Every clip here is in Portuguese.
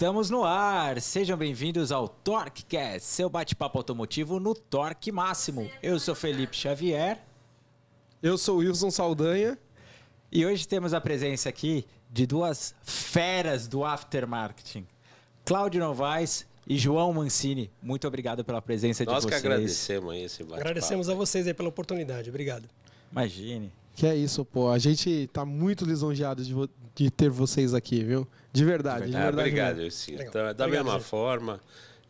Estamos no ar, sejam bem-vindos ao TorqueCast, seu bate-papo automotivo no torque máximo. Eu sou Felipe Xavier. Eu sou Wilson Saldanha. E hoje temos a presença aqui de duas feras do aftermarketing, Cláudio Novaes e João Mancini. Muito obrigado pela presença de vocês. Nós que agradecemos aí esse bate-papo. Agradecemos a vocês aí pela oportunidade, obrigado. Imagine. Que é isso, pô. A gente tá muito lisonjeado de ter vocês aqui, viu? De verdade, de verdade. Obrigado, mesmo. Wilson. Legal. Então, da Obrigado, mesma gente. forma,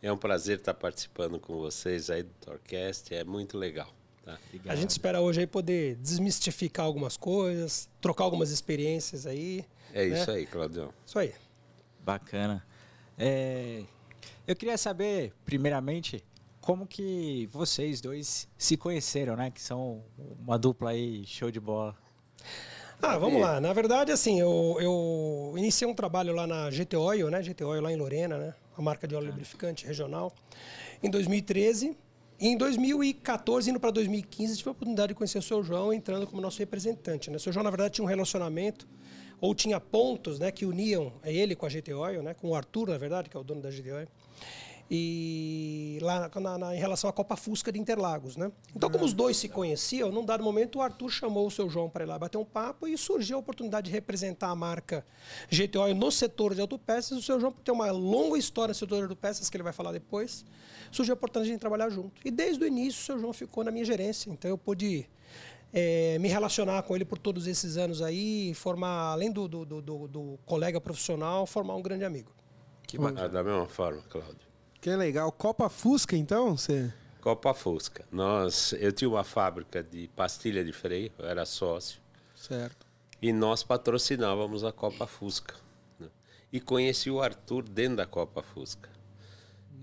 é um prazer estar participando com vocês aí do TorqueCast, é muito legal. Tá? A gente espera hoje aí poder desmistificar algumas coisas, trocar algumas experiências aí. É né? isso aí, Claudião. Isso aí. Bacana. Eu queria saber, primeiramente, como que vocês dois se conheceram, né? Que são uma dupla aí, show de bola. Vamos lá. Na verdade, assim, eu iniciei um trabalho lá na GT Oil, né? GT Oil lá em Lorena, né? A marca de óleo lubrificante regional, em 2013. E em 2014, indo para 2015, tive a oportunidade de conhecer o seu João entrando como nosso representante, né? O seu João, na verdade, tinha um relacionamento, ou tinha pontos, né, que uniam ele com a GT Oil, né? Com o Arthur, na verdade, que é o dono da GT Oil. E lá em relação à Copa Fusca de Interlagos, né? Então, como os dois se conheciam, num dado momento o Arthur chamou o seu João para ir lá bater um papo e surgiu a oportunidade de representar a marca GT Oil no setor de autopeças. O seu João tem uma longa história no setor de autopeças que ele vai falar depois. Surgiu a oportunidade de trabalhar junto. E desde o início o seu João ficou na minha gerência. Então eu pude me relacionar com ele por todos esses anos aí, formar, além do colega profissional, formar um grande amigo. Que bacana. Da mesma forma, Cláudio. Que legal. Copa Fusca, então? Você... Copa Fusca. Eu tinha uma fábrica de pastilha de freio, eu era sócio. Certo. E nós patrocinávamos a Copa Fusca. Né? E conheci o Arthur dentro da Copa Fusca.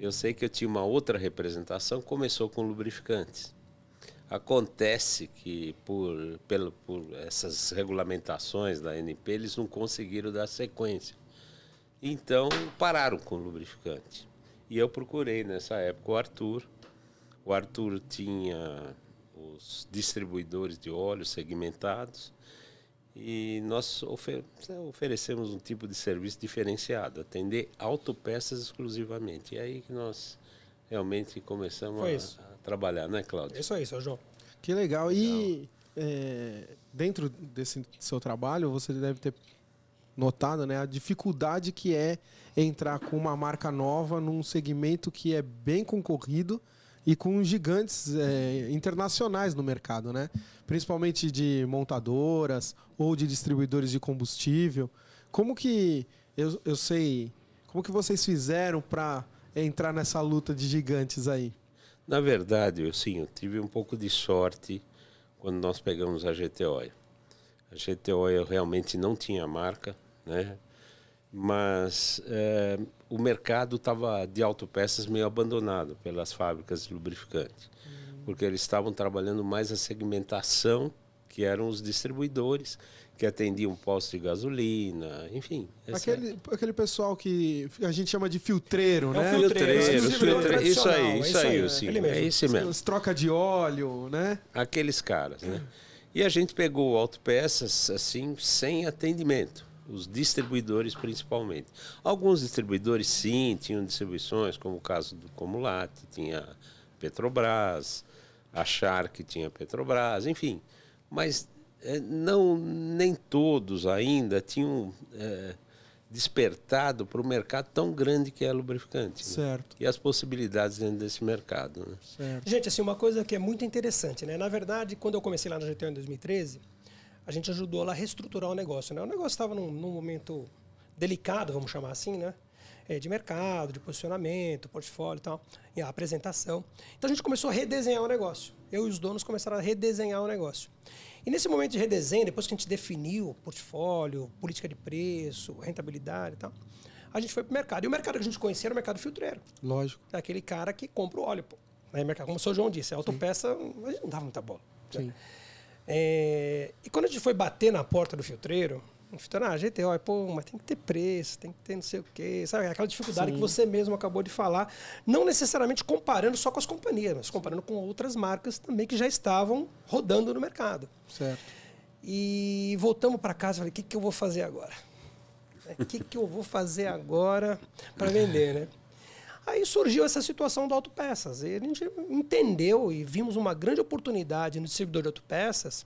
Eu sei que eu tinha uma outra representação, começou com lubrificantes. Acontece que por essas regulamentações da ANP, eles não conseguiram dar sequência. Então, pararam com o lubrificante. E eu procurei nessa época o Arthur. O Arthur tinha os distribuidores de óleo segmentados e nós oferecemos um tipo de serviço diferenciado, atender autopeças exclusivamente. E aí que nós realmente começamos a trabalhar, né, Cláudio? Isso aí, seu João. Que legal. E dentro desse seu trabalho, você deve ter notado, né, a dificuldade que é entrar com uma marca nova num segmento que é bem concorrido e com gigantes internacionais no mercado, né? Principalmente de montadoras ou de distribuidores de combustível. Como que como que vocês fizeram para entrar nessa luta de gigantes aí? Na verdade, eu tive um pouco de sorte quando nós pegamos a GT Oil. A GT Oil realmente não tinha marca, né? Mas o mercado estava de autopeças meio abandonado pelas fábricas de lubrificante, porque eles estavam trabalhando mais a segmentação, que eram os distribuidores, que atendiam postos de gasolina, enfim. Aquele pessoal que a gente chama de filtreiro, né? Filtreiro. Isso aí, sim. É esse mesmo. Troca de óleo, né? Aqueles caras, né? E a gente pegou autopeças assim, sem atendimento. Os distribuidores principalmente. Alguns distribuidores sim, tinham distribuições, como o caso do Comulate, tinha Petrobras, a Shark tinha Petrobras, enfim. Mas nem todos ainda tinham despertado para o mercado tão grande que é lubrificante. Certo. Né? E as possibilidades dentro desse mercado. Né? Certo. Gente, assim, uma coisa que é muito interessante, né? Na verdade, quando eu comecei lá na GTO em 2013, a gente ajudou lá a reestruturar o negócio, né? O negócio estava num momento delicado, vamos chamar assim, né? De mercado, de posicionamento, portfólio e tal, e a apresentação. Então a gente começou a redesenhar o negócio. Eu e os donos começaram a redesenhar o negócio. E nesse momento de redesenho, depois que a gente definiu o portfólio, política de preço, rentabilidade e tal, a gente foi para o mercado. E o mercado que a gente conhecia era o mercado filtreiro. Lógico. É aquele cara que compra o óleo, pô. Aí, mercado, como o seu João disse, a autopeça, a gente não dava muita bola. Sim. Né? E quando a gente foi bater na porta do filtreiro, GTO, pô, mas tem que ter preço, tem que ter não sei o quê, sabe? Aquela dificuldade que você mesmo acabou de falar, não necessariamente comparando só com as companhias, mas comparando com outras marcas também que já estavam rodando no mercado. Certo. E voltamos para casa e falei, o que eu vou fazer agora? O que eu vou fazer agora para vender, né? Aí surgiu essa situação do autopeças. E a gente entendeu e vimos uma grande oportunidade no distribuidor de autopeças,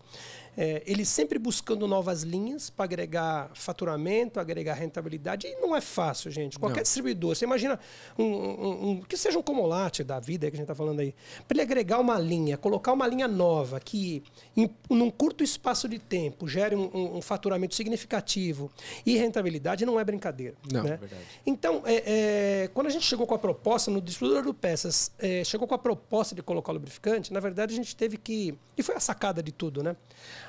ele sempre buscando novas linhas para agregar faturamento, agregar rentabilidade. E não é fácil, gente. Qualquer distribuidor, você imagina que seja um Comolate da vida que a gente está falando aí, para ele agregar uma linha, colocar uma linha nova que, num curto espaço de tempo, gere um faturamento significativo e rentabilidade, não é brincadeira. Não, né? é verdade. Então, quando a gente chegou com a proposta, no distribuidor de peças, chegou com a proposta de colocar o lubrificante, na verdade a gente teve que, e foi a sacada de tudo, né?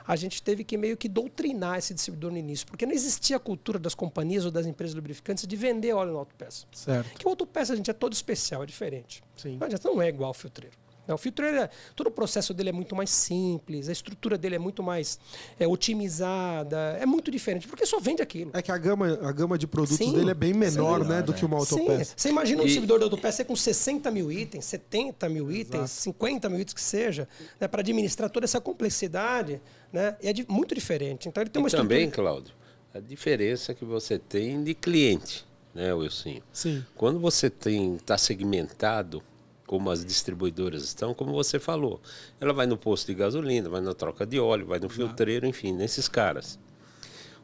A gente teve que meio que doutrinar esse distribuidor no início, porque não existia a cultura das companhias ou das empresas lubrificantes de vender óleo no autopeça. Certo. Porque o autopeça, gente, é todo especial, é diferente. Sim. Mas não é igual ao filtreiro. O filtreiro, todo o processo dele é muito mais simples, a estrutura dele é muito mais otimizada, é muito diferente, porque só vende aquilo. É que a gama de produtos Sim, dele é bem menor, sim, né, do que uma autopeça. Sim. Você imagina um distribuidor de autopeça com 60 mil itens, 70 mil itens, 50 mil itens que seja, né, para administrar toda essa complexidade, né, é muito diferente. Então ele tem uma estrutura... Também, Cláudio, a diferença que você tem de cliente, né, Wilson? Sim. Quando você está segmentado, como as distribuidoras estão, como você falou, ela vai no posto de gasolina, vai na troca de óleo, vai no filtreiro, enfim, nesses caras.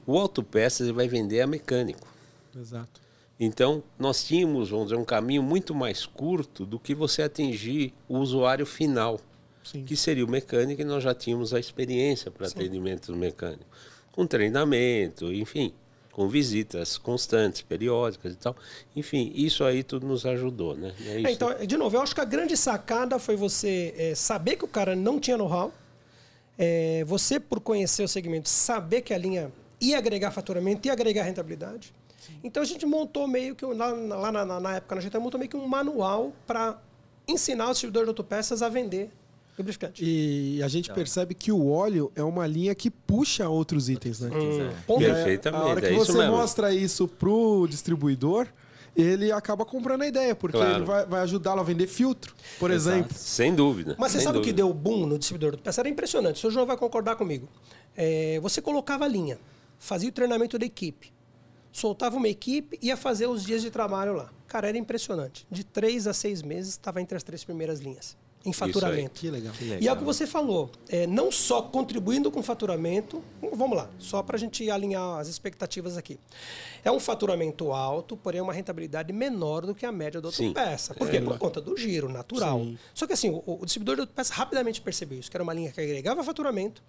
O autopeças ele vai vender a mecânico. Exato. Então, nós tínhamos, vamos dizer, um caminho muito mais curto do que você atingir o usuário final, Sim. que seria o mecânico, e nós já tínhamos a experiência para atendimento do mecânico, com treinamento, enfim, com visitas constantes, periódicas e tal. Enfim, isso aí tudo nos ajudou, né? Então, de novo, eu acho que a grande sacada foi você saber que o cara não tinha know-how, você, por conhecer o segmento, saber que a linha ia agregar faturamento, ia agregar rentabilidade. Sim. Então, a gente montou meio que, lá na época, a gente montou meio que um manual para ensinar os distribuidores de autopeças a vender lubrificante. E a gente percebe que o óleo é uma linha que puxa outros itens, né? Perfeitamente. A hora que você mostra isso pro distribuidor, ele acaba comprando a ideia, porque ele vai ajudá-lo a vender filtro, por exemplo. Sem dúvida. Mas você sabe o que deu boom no distribuidor do peça? Era impressionante. O senhor João vai concordar comigo. Você colocava a linha, fazia o treinamento da equipe, soltava uma equipe e ia fazer os dias de trabalho lá. Cara, era impressionante. De 3 a 6 meses, estava entre as 3 primeiras linhas em faturamento. Que legal. E é o que você falou, não só contribuindo com faturamento, vamos lá, só para a gente alinhar as expectativas aqui. É um faturamento alto, porém uma rentabilidade menor do que a média da autopeça. Por quê? Por conta do giro natural. Sim. Só que assim, o distribuidor de autopeça rapidamente percebeu isso, que era uma linha que agregava faturamento,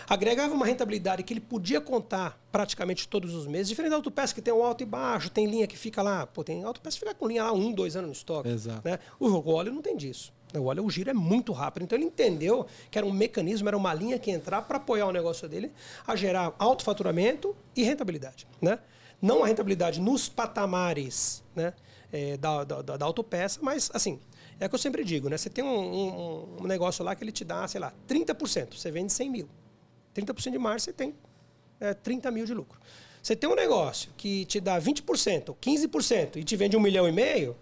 agregava uma rentabilidade que ele podia contar praticamente todos os meses, diferente da autopeça que tem um alto e baixo, tem linha que fica lá, tem autopeça que fica com linha lá 1, 2 anos no estoque. Exato. Né? O óleo não tem disso. O giro é muito rápido. Então ele entendeu que era um mecanismo, era uma linha que ia entrar para apoiar o negócio dele a gerar alto faturamento e rentabilidade. Né? Não a rentabilidade nos patamares, né, da autopeça, mas assim, é o que eu sempre digo, né? Você tem um negócio lá que ele te dá, sei lá, 30%, você vende 100 mil. 30% de margem, você tem 30 mil de lucro. Você tem um negócio que te dá 20%, 15% e te vende 1,5 milhão,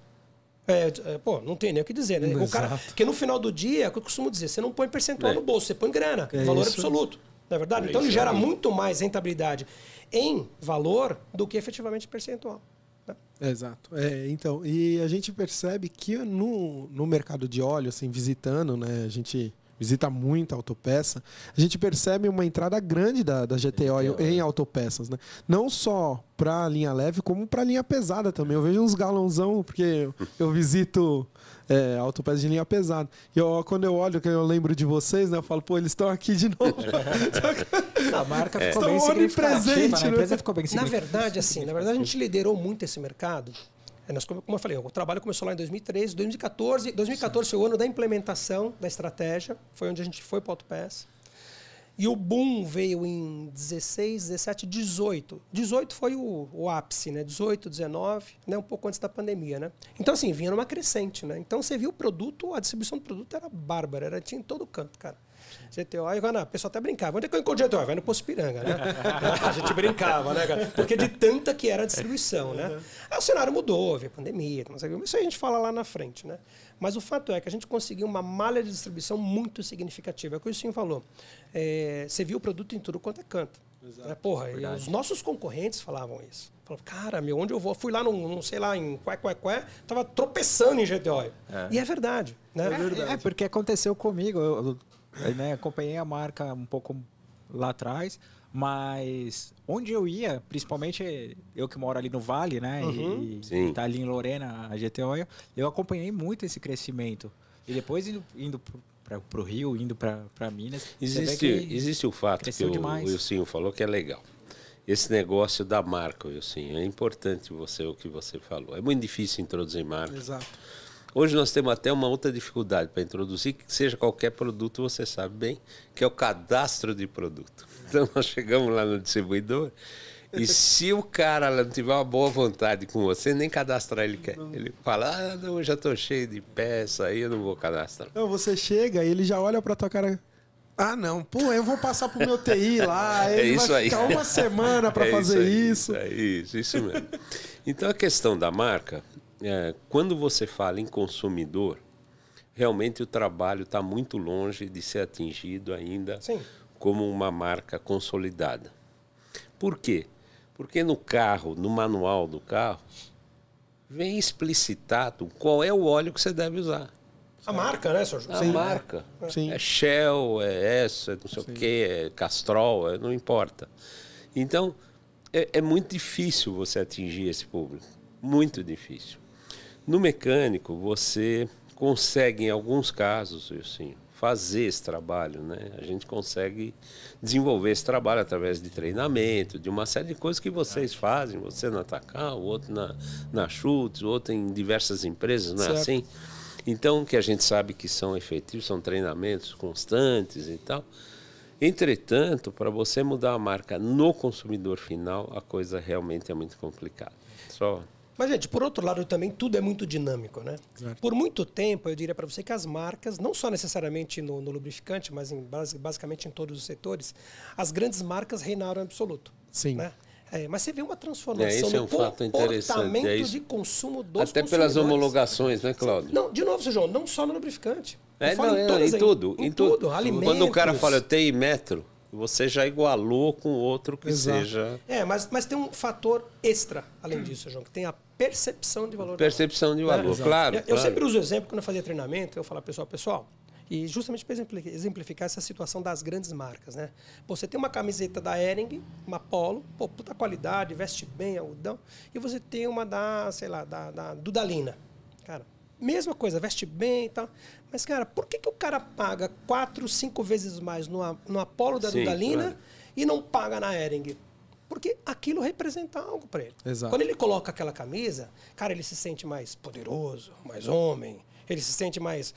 não tem nem o que dizer, né? O cara, porque no final do dia, é o que eu costumo dizer, você não põe percentual no bolso, você põe grana, valor absoluto. Não é verdade? Então ele gera muito mais rentabilidade em valor do que efetivamente percentual. Né? Exato. Então, e a gente percebe que no mercado de óleo, assim, visitando, né, a gente visita muito a autopeça, a gente percebe uma entrada grande da GT Oil em autopeças, né? Não só para a linha leve, como para a linha pesada também. Eu vejo uns galãozão, porque eu visito autopeças de linha pesada. E quando eu olho, que eu lembro de vocês, né? Eu falo, pô, eles estão aqui de novo. A marca ficou bem significativa, né? A empresa ficou bem significativa. Na verdade, a gente liderou muito esse mercado. Como eu falei, o trabalho começou lá em 2013, 2014 foi o ano da implementação da estratégia, foi onde a gente foi para o autopeça. E o boom veio em 16, 17, 18. 18 foi o ápice, né? 18, 19, né? Um pouco antes da pandemia, né? Então, assim, vinha numa crescente, né? Então, você viu o produto, a distribuição do produto era bárbara, tinha em todo canto, cara. GTO, o pessoal até brincava. Onde é que eu encontro GTO? Vai no Posto Piranga, né? A gente brincava, né, cara? Porque de tanta que era a distribuição, né? Aí o cenário mudou, veio a pandemia, mas isso a gente fala lá na frente, né? Mas o fato é que a gente conseguiu uma malha de distribuição muito significativa. É o que o senhor falou. Você viu o produto em tudo quanto é canto. Porra, os nossos concorrentes falavam isso. Falavam, cara, meu, onde eu vou? Fui lá, não sei lá, em Qué, tava tropeçando em GTO. E é verdade. Né? Porque aconteceu comigo. Eu né, acompanhei a marca um pouco lá atrás, mas onde eu ia, principalmente eu que moro ali no Vale, né, e tá ali em Lorena, a GTO, eu acompanhei muito esse crescimento. E depois indo para o Rio, indo para Minas. Existe o fato que o Wilsinho falou que é legal. Esse negócio da marca, Wilsinho, é importante o que você falou. É muito difícil introduzir marca. Exato. Hoje nós temos até uma outra dificuldade para introduzir, que seja qualquer produto, você sabe bem, que é o cadastro de produto. Então nós chegamos lá no distribuidor e se o cara não tiver uma boa vontade com você, nem cadastrar ele quer. Ele fala, não, eu já estou cheio de peça, aí eu não vou cadastrar. Não, você chega e ele já olha para tua cara... não, pô, eu vou passar pro meu TI lá, ele vai ficar uma semana para fazer isso. Isso mesmo. Então a questão da marca... quando você fala em consumidor, realmente o trabalho está muito longe de ser atingido ainda como uma marca consolidada. Por quê? Porque no carro, no manual do carro, vem explicitado qual é o óleo que você deve usar. A marca, né, Sr. A marca. Sim. É Shell, é essa, não sei o quê, é Castrol, não importa. Então, é muito difícil você atingir esse público. Muito difícil. No mecânico, você consegue, em alguns casos, assim, fazer esse trabalho, né? A gente consegue desenvolver esse trabalho através de treinamento, de uma série de coisas que vocês fazem, você na Tacal, o outro na Schultz, o outro em diversas empresas, não é assim? Então, que a gente sabe que são efetivos, são treinamentos constantes e tal. Entretanto, para você mudar a marca no consumidor final, a coisa realmente é muito complicada. Mas, gente, por outro lado, também tudo é muito dinâmico, né? Certo. Por muito tempo, eu diria para você que as marcas, não só necessariamente no lubrificante, mas basicamente em todos os setores, as grandes marcas reinaram em absoluto. Sim. Né? Mas você vê uma transformação no comportamento de consumo dos até pelas homologações, né, Cláudio? Não, de novo, seu João, não só no lubrificante. Em tudo. Alimentos. Quando o cara fala, eu tenho metro, você já igualou com outro que seja... Mas tem um fator extra, além disso, João, que tem a percepção de valor. Percepção de valor, claro. Eu sempre uso o exemplo, quando eu fazia treinamento, eu falava, pessoal, e justamente para exemplificar essa situação das grandes marcas, né? Você tem uma camiseta da Hering, uma Polo, puta qualidade, veste bem, algodão, e você tem uma da Dudalina. Cara, mesma coisa, veste bem e tal. Mas, cara, por que o cara paga 4, 5 vezes mais no Apollo da Dudalina e não paga na Hering? Porque aquilo representa algo para ele. Exato. Quando ele coloca aquela camisa, cara, ele se sente mais poderoso, mais homem, ele se sente mais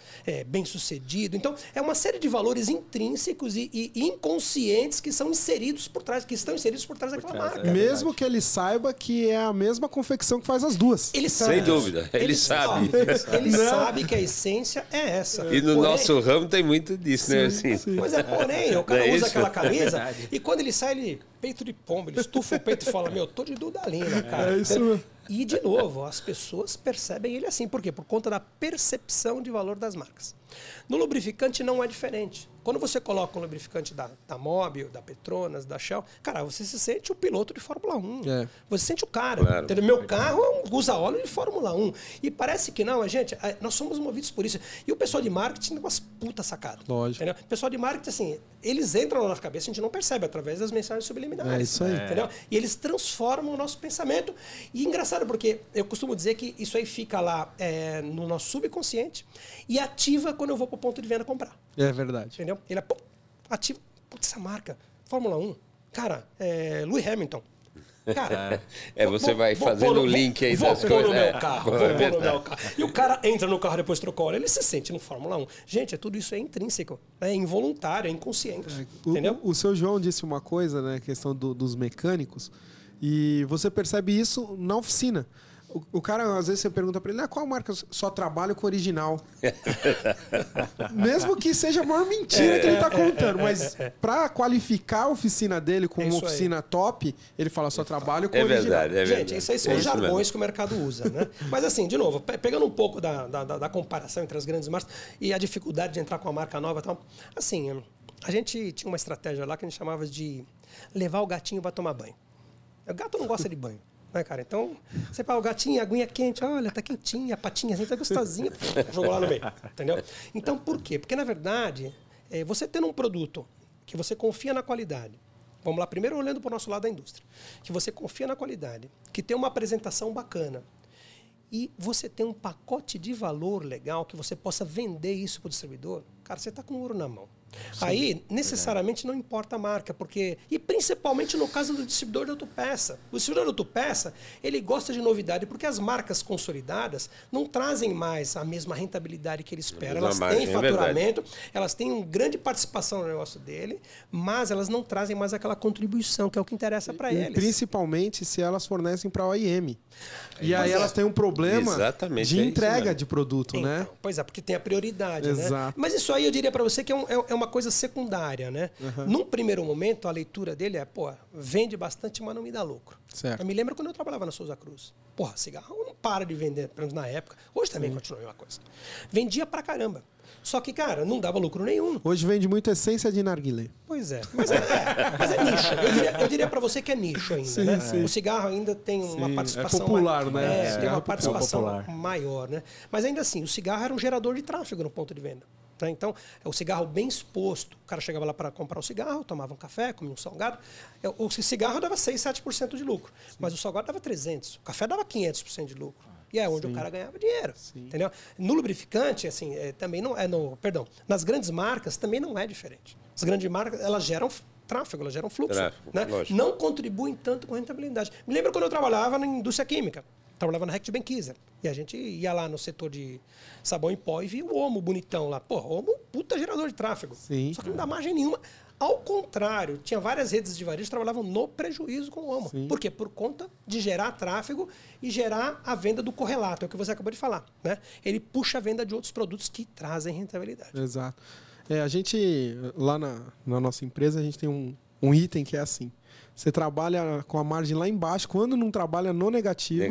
bem-sucedido. Então, é uma série de valores intrínsecos e inconscientes que estão inseridos por trás daquela marca. Mesmo que ele saiba que é a mesma confecção que faz as duas. Ele sabe. Sem dúvida, ele sabe. Ele sabe que a essência é essa. E no nosso ramo tem muito disso, né? Assim. Mas porém, o cara usa aquela camisa e quando ele sai, ele peito de pombo, ele estufa o peito e fala, tô de Dudalina, cara. É isso mesmo. E, de novo, as pessoas percebem ele assim. Por quê? Por conta da percepção de valor das marcas. No lubrificante não é diferente. Quando você coloca um lubrificante da Mobil, da Petronas, da Shell, cara, você se sente o piloto de Fórmula 1. Você se sente o cara. Claro. Meu carro usa óleo de Fórmula 1. E parece que não, gente, nós somos movidos por isso. E o pessoal de marketing tem umas putas sacadas. Lógico. Entendeu? O pessoal de marketing, assim, eles entram na nossa cabeça, a gente não percebe, através das mensagens subliminares. É isso aí. Entendeu? E eles transformam o nosso pensamento. E engraçado, porque eu costumo dizer que isso aí fica lá no nosso subconsciente e ativa quando eu vou pro ponto de venda comprar. É verdade. Entendeu? Ele ativa. Putz, essa marca. Fórmula 1. Cara, Lewis Hamilton. Cara, você vai fazendo o link aí das coisas. Vou pôr no meu carro. E o cara entra no carro e depois trocou óleo. Ele se sente no Fórmula 1. Gente, tudo isso é intrínseco. É involuntário, é inconsciente. Entendeu? O seu João disse uma coisa, né? A questão dos mecânicos. E você percebe isso na oficina. O cara, às vezes, você pergunta pra ele, qual marca? Só trabalho com original. Mesmo que seja a maior mentira que ele tá contando. Mas pra qualificar a oficina dele como uma oficina top, ele fala, só trabalho com original. É verdade. Gente, isso aí são jargões que o mercado usa, né? Mas assim, de novo, pegando um pouco da comparação entre as grandes marcas e a dificuldade de entrar com a marca nova e tal, assim, a gente tinha uma estratégia lá que a gente chamava de levar o gatinho para tomar banho. O gato não gosta de banho, né, cara? Então, você fala, o gatinho, a aguinha quente, olha, tá quentinha, a patinha assim, tá gostosinha. Jogou lá no meio, entendeu? Então, por quê? Porque, na verdade, você tendo um produto que você confia na qualidade, vamos lá, primeiro olhando para o nosso lado da indústria, que você confia na qualidade, que tem uma apresentação bacana, e você tem um pacote de valor legal que você possa vender isso para o distribuidor, cara, você está com ouro na mão. Sim, aí, necessariamente, não importa a marca, porque... E principalmente no caso do distribuidor de autopeça. O distribuidor de autopeça, ele gosta de novidade, porque as marcas consolidadas não trazem mais a mesma rentabilidade que ele espera. Elas têm faturamento, elas têm uma grande participação no negócio dele, mas elas não trazem mais aquela contribuição, que é o que interessa para eles. Principalmente se elas fornecem para a OEM. E aí elas têm um problema de entrega de produto, então, né? Pois é, porque tem a prioridade, Exato. né? Mas isso aí eu diria para você que é uma coisa secundária, né? Num primeiro momento, a leitura dele é, vende bastante, mas não me dá lucro. Certo. Eu me lembro quando eu trabalhava na Souza Cruz. Cigarro não para de vender, pelo menos na época. Hoje também continua a mesma coisa. Vendia pra caramba. Só que, cara, não dava lucro nenhum. Hoje vende muito essência de narguilé. Pois é. Mas é nicho. Eu diria para você que é nicho ainda, sim, né? Sim. O cigarro ainda tem uma participação... É popular, né? Tem uma participação maior, né? Mas ainda assim, o cigarro era um gerador de tráfego no ponto de venda. Né? Então, o cigarro bem exposto. O cara chegava lá para comprar o cigarro, tomava um café, comia um salgado. O cigarro dava 6, 7% de lucro. Sim. Mas o salgado dava 300%. O café dava 500% de lucro. E é onde o cara ganhava dinheiro. Entendeu? No lubrificante, assim, também não é nas grandes marcas também não é diferente. As grandes marcas, elas geram tráfego, elas geram fluxo. Né? Não contribuem tanto com a rentabilidade. Me lembro quando eu trabalhava na indústria química. Trabalhava na Reckitt Benckiser. E a gente ia lá no setor de sabão em pó e via o Omo bonitão lá. Omo, puta gerador de tráfego. Sim. Só que não dá margem nenhuma. Ao contrário, tinha várias redes de varejo que trabalhavam no prejuízo com o Omo. Sim. Por quê? Por conta de gerar tráfego e gerar a venda do correlato, é o que você acabou de falar. Né? Ele puxa a venda de outros produtos que trazem rentabilidade. Exato. A gente, lá na nossa empresa, a gente tem um item que é assim. Você trabalha com a margem lá embaixo, quando não trabalha no negativo.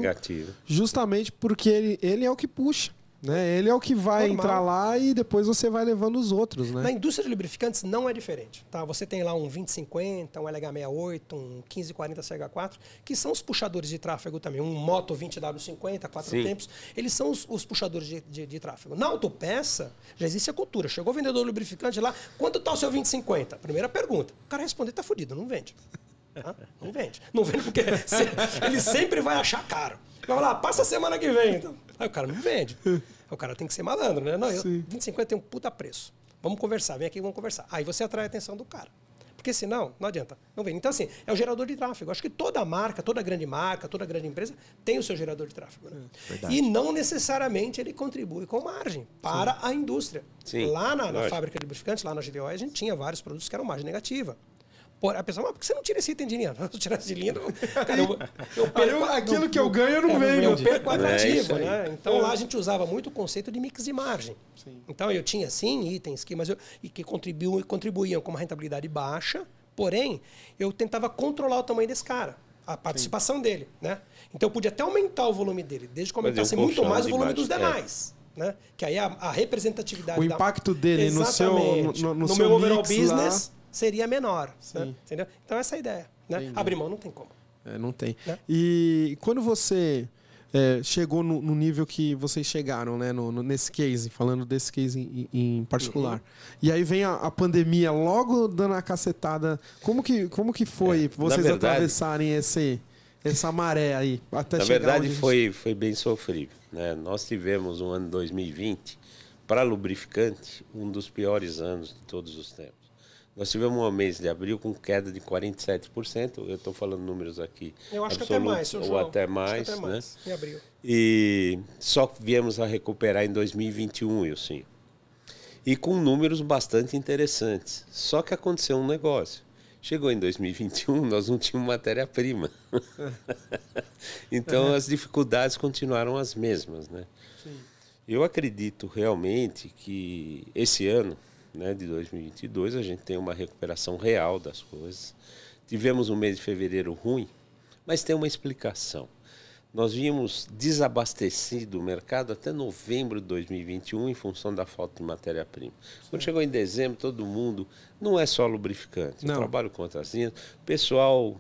Justamente porque ele é o que puxa. Né? Ele é o que vai entrar lá e depois você vai levando os outros. Né? Na indústria de lubrificantes não é diferente. Tá? Você tem lá um 2050, um LH68, um 1540 CH4, que são os puxadores de tráfego também. Um Moto 20W50, 4 tempos. Eles são os puxadores de tráfego. Na autopeça, já existe a cultura. Chegou o vendedor de lubrificante lá, quanto está o seu 2050? Primeira pergunta. O cara responder, tá fudido, não vende. Tá? Não vende. Não vende porque ele sempre vai achar caro. Vai lá, passa a semana que vem. Então. Aí o cara não vende. O cara tem que ser malandro, né? Não, 2050 tem um puta preço. Vamos conversar, vem aqui, vamos conversar. Aí você atrai a atenção do cara. Porque senão, não adianta. Não vem. Então, assim, é o gerador de tráfego. Acho que toda marca, toda grande empresa tem o seu gerador de tráfego. Né? E não necessariamente ele contribui com margem para a indústria. Sim. Lá na fábrica de lubrificantes, lá na GTO, a gente tinha vários produtos que eram margem negativa. A pessoa, por que você não tira esse item de linha? Se eu tirar esse de linha, eu perco, aquilo que eu ganho, eu não venho. Eu perco atrativo, né? Então lá a gente usava muito o conceito de mix de margem. Sim. Então eu tinha, sim, itens que contribuíam com uma rentabilidade baixa, porém, eu tentava controlar o tamanho desse cara, a participação dele, né? Então eu podia até aumentar o volume dele, desde que aumentasse muito mais o volume dos demais. Né? Que aí a representatividade... O impacto dele no meu overall business... seria menor. Né? Entendeu? Então, essa é a ideia. Né? Abrir mão não tem como. Não tem. Né? E quando você chegou no nível que vocês chegaram, né? nesse case, falando desse case em particular, e aí vem a pandemia logo dando a cacetada, como que foi vocês atravessarem essa maré aí? Até Na verdade, foi bem sofrível. Né? Nós tivemos um ano 2020, para lubrificante, um dos piores anos de todos os tempos. Nós tivemos um mês de abril com queda de 47%. Eu estou falando números aqui. Eu acho que até mais, ou João. Até mais, até mais, né? Em abril. E só viemos a recuperar em 2021, eu sim. E com números bastante interessantes. Só que aconteceu um negócio. Chegou em 2021, nós não tínhamos matéria-prima. Então as dificuldades continuaram as mesmas, né? Sim. Eu acredito realmente que esse ano, né, de 2022, a gente tem uma recuperação real das coisas. Tivemos um mês de fevereiro ruim, mas tem uma explicação. nós vínhamos desabastecido o mercado até novembro de 2021 em função da falta de matéria-prima. Quando chegou em dezembro, todo mundo, não é só lubrificante, eu trabalho com outras linhas, o pessoal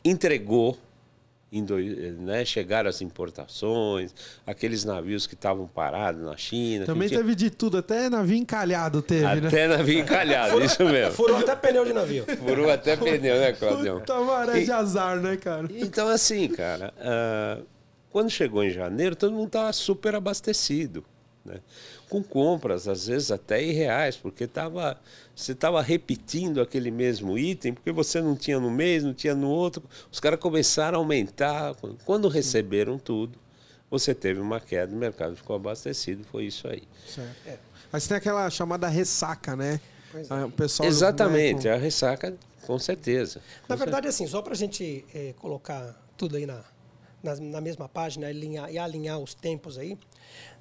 entregou, né, chegaram as importações, aqueles navios que estavam parados na China. Também teve de tudo, até navio encalhado teve, né? Até navio encalhado, isso mesmo. Furou até pneu de navio. Furou até pneu, né, Claudião? Puta maré de azar, né, cara? Então, assim, cara, quando chegou em janeiro, todo mundo estava super abastecido, né? Com compras, às vezes até irreais, porque você estava repetindo aquele mesmo item, porque você não tinha no mês, não tinha no outro. Os caras começaram a aumentar. Quando receberam tudo, você teve uma queda, o mercado ficou abastecido, foi isso aí. Certo. Mas tem aquela chamada ressaca, né? O pessoal Exatamente, a ressaca, com certeza. Na verdade, assim, só para a gente colocar tudo aí na mesma página e alinhar os tempos aí,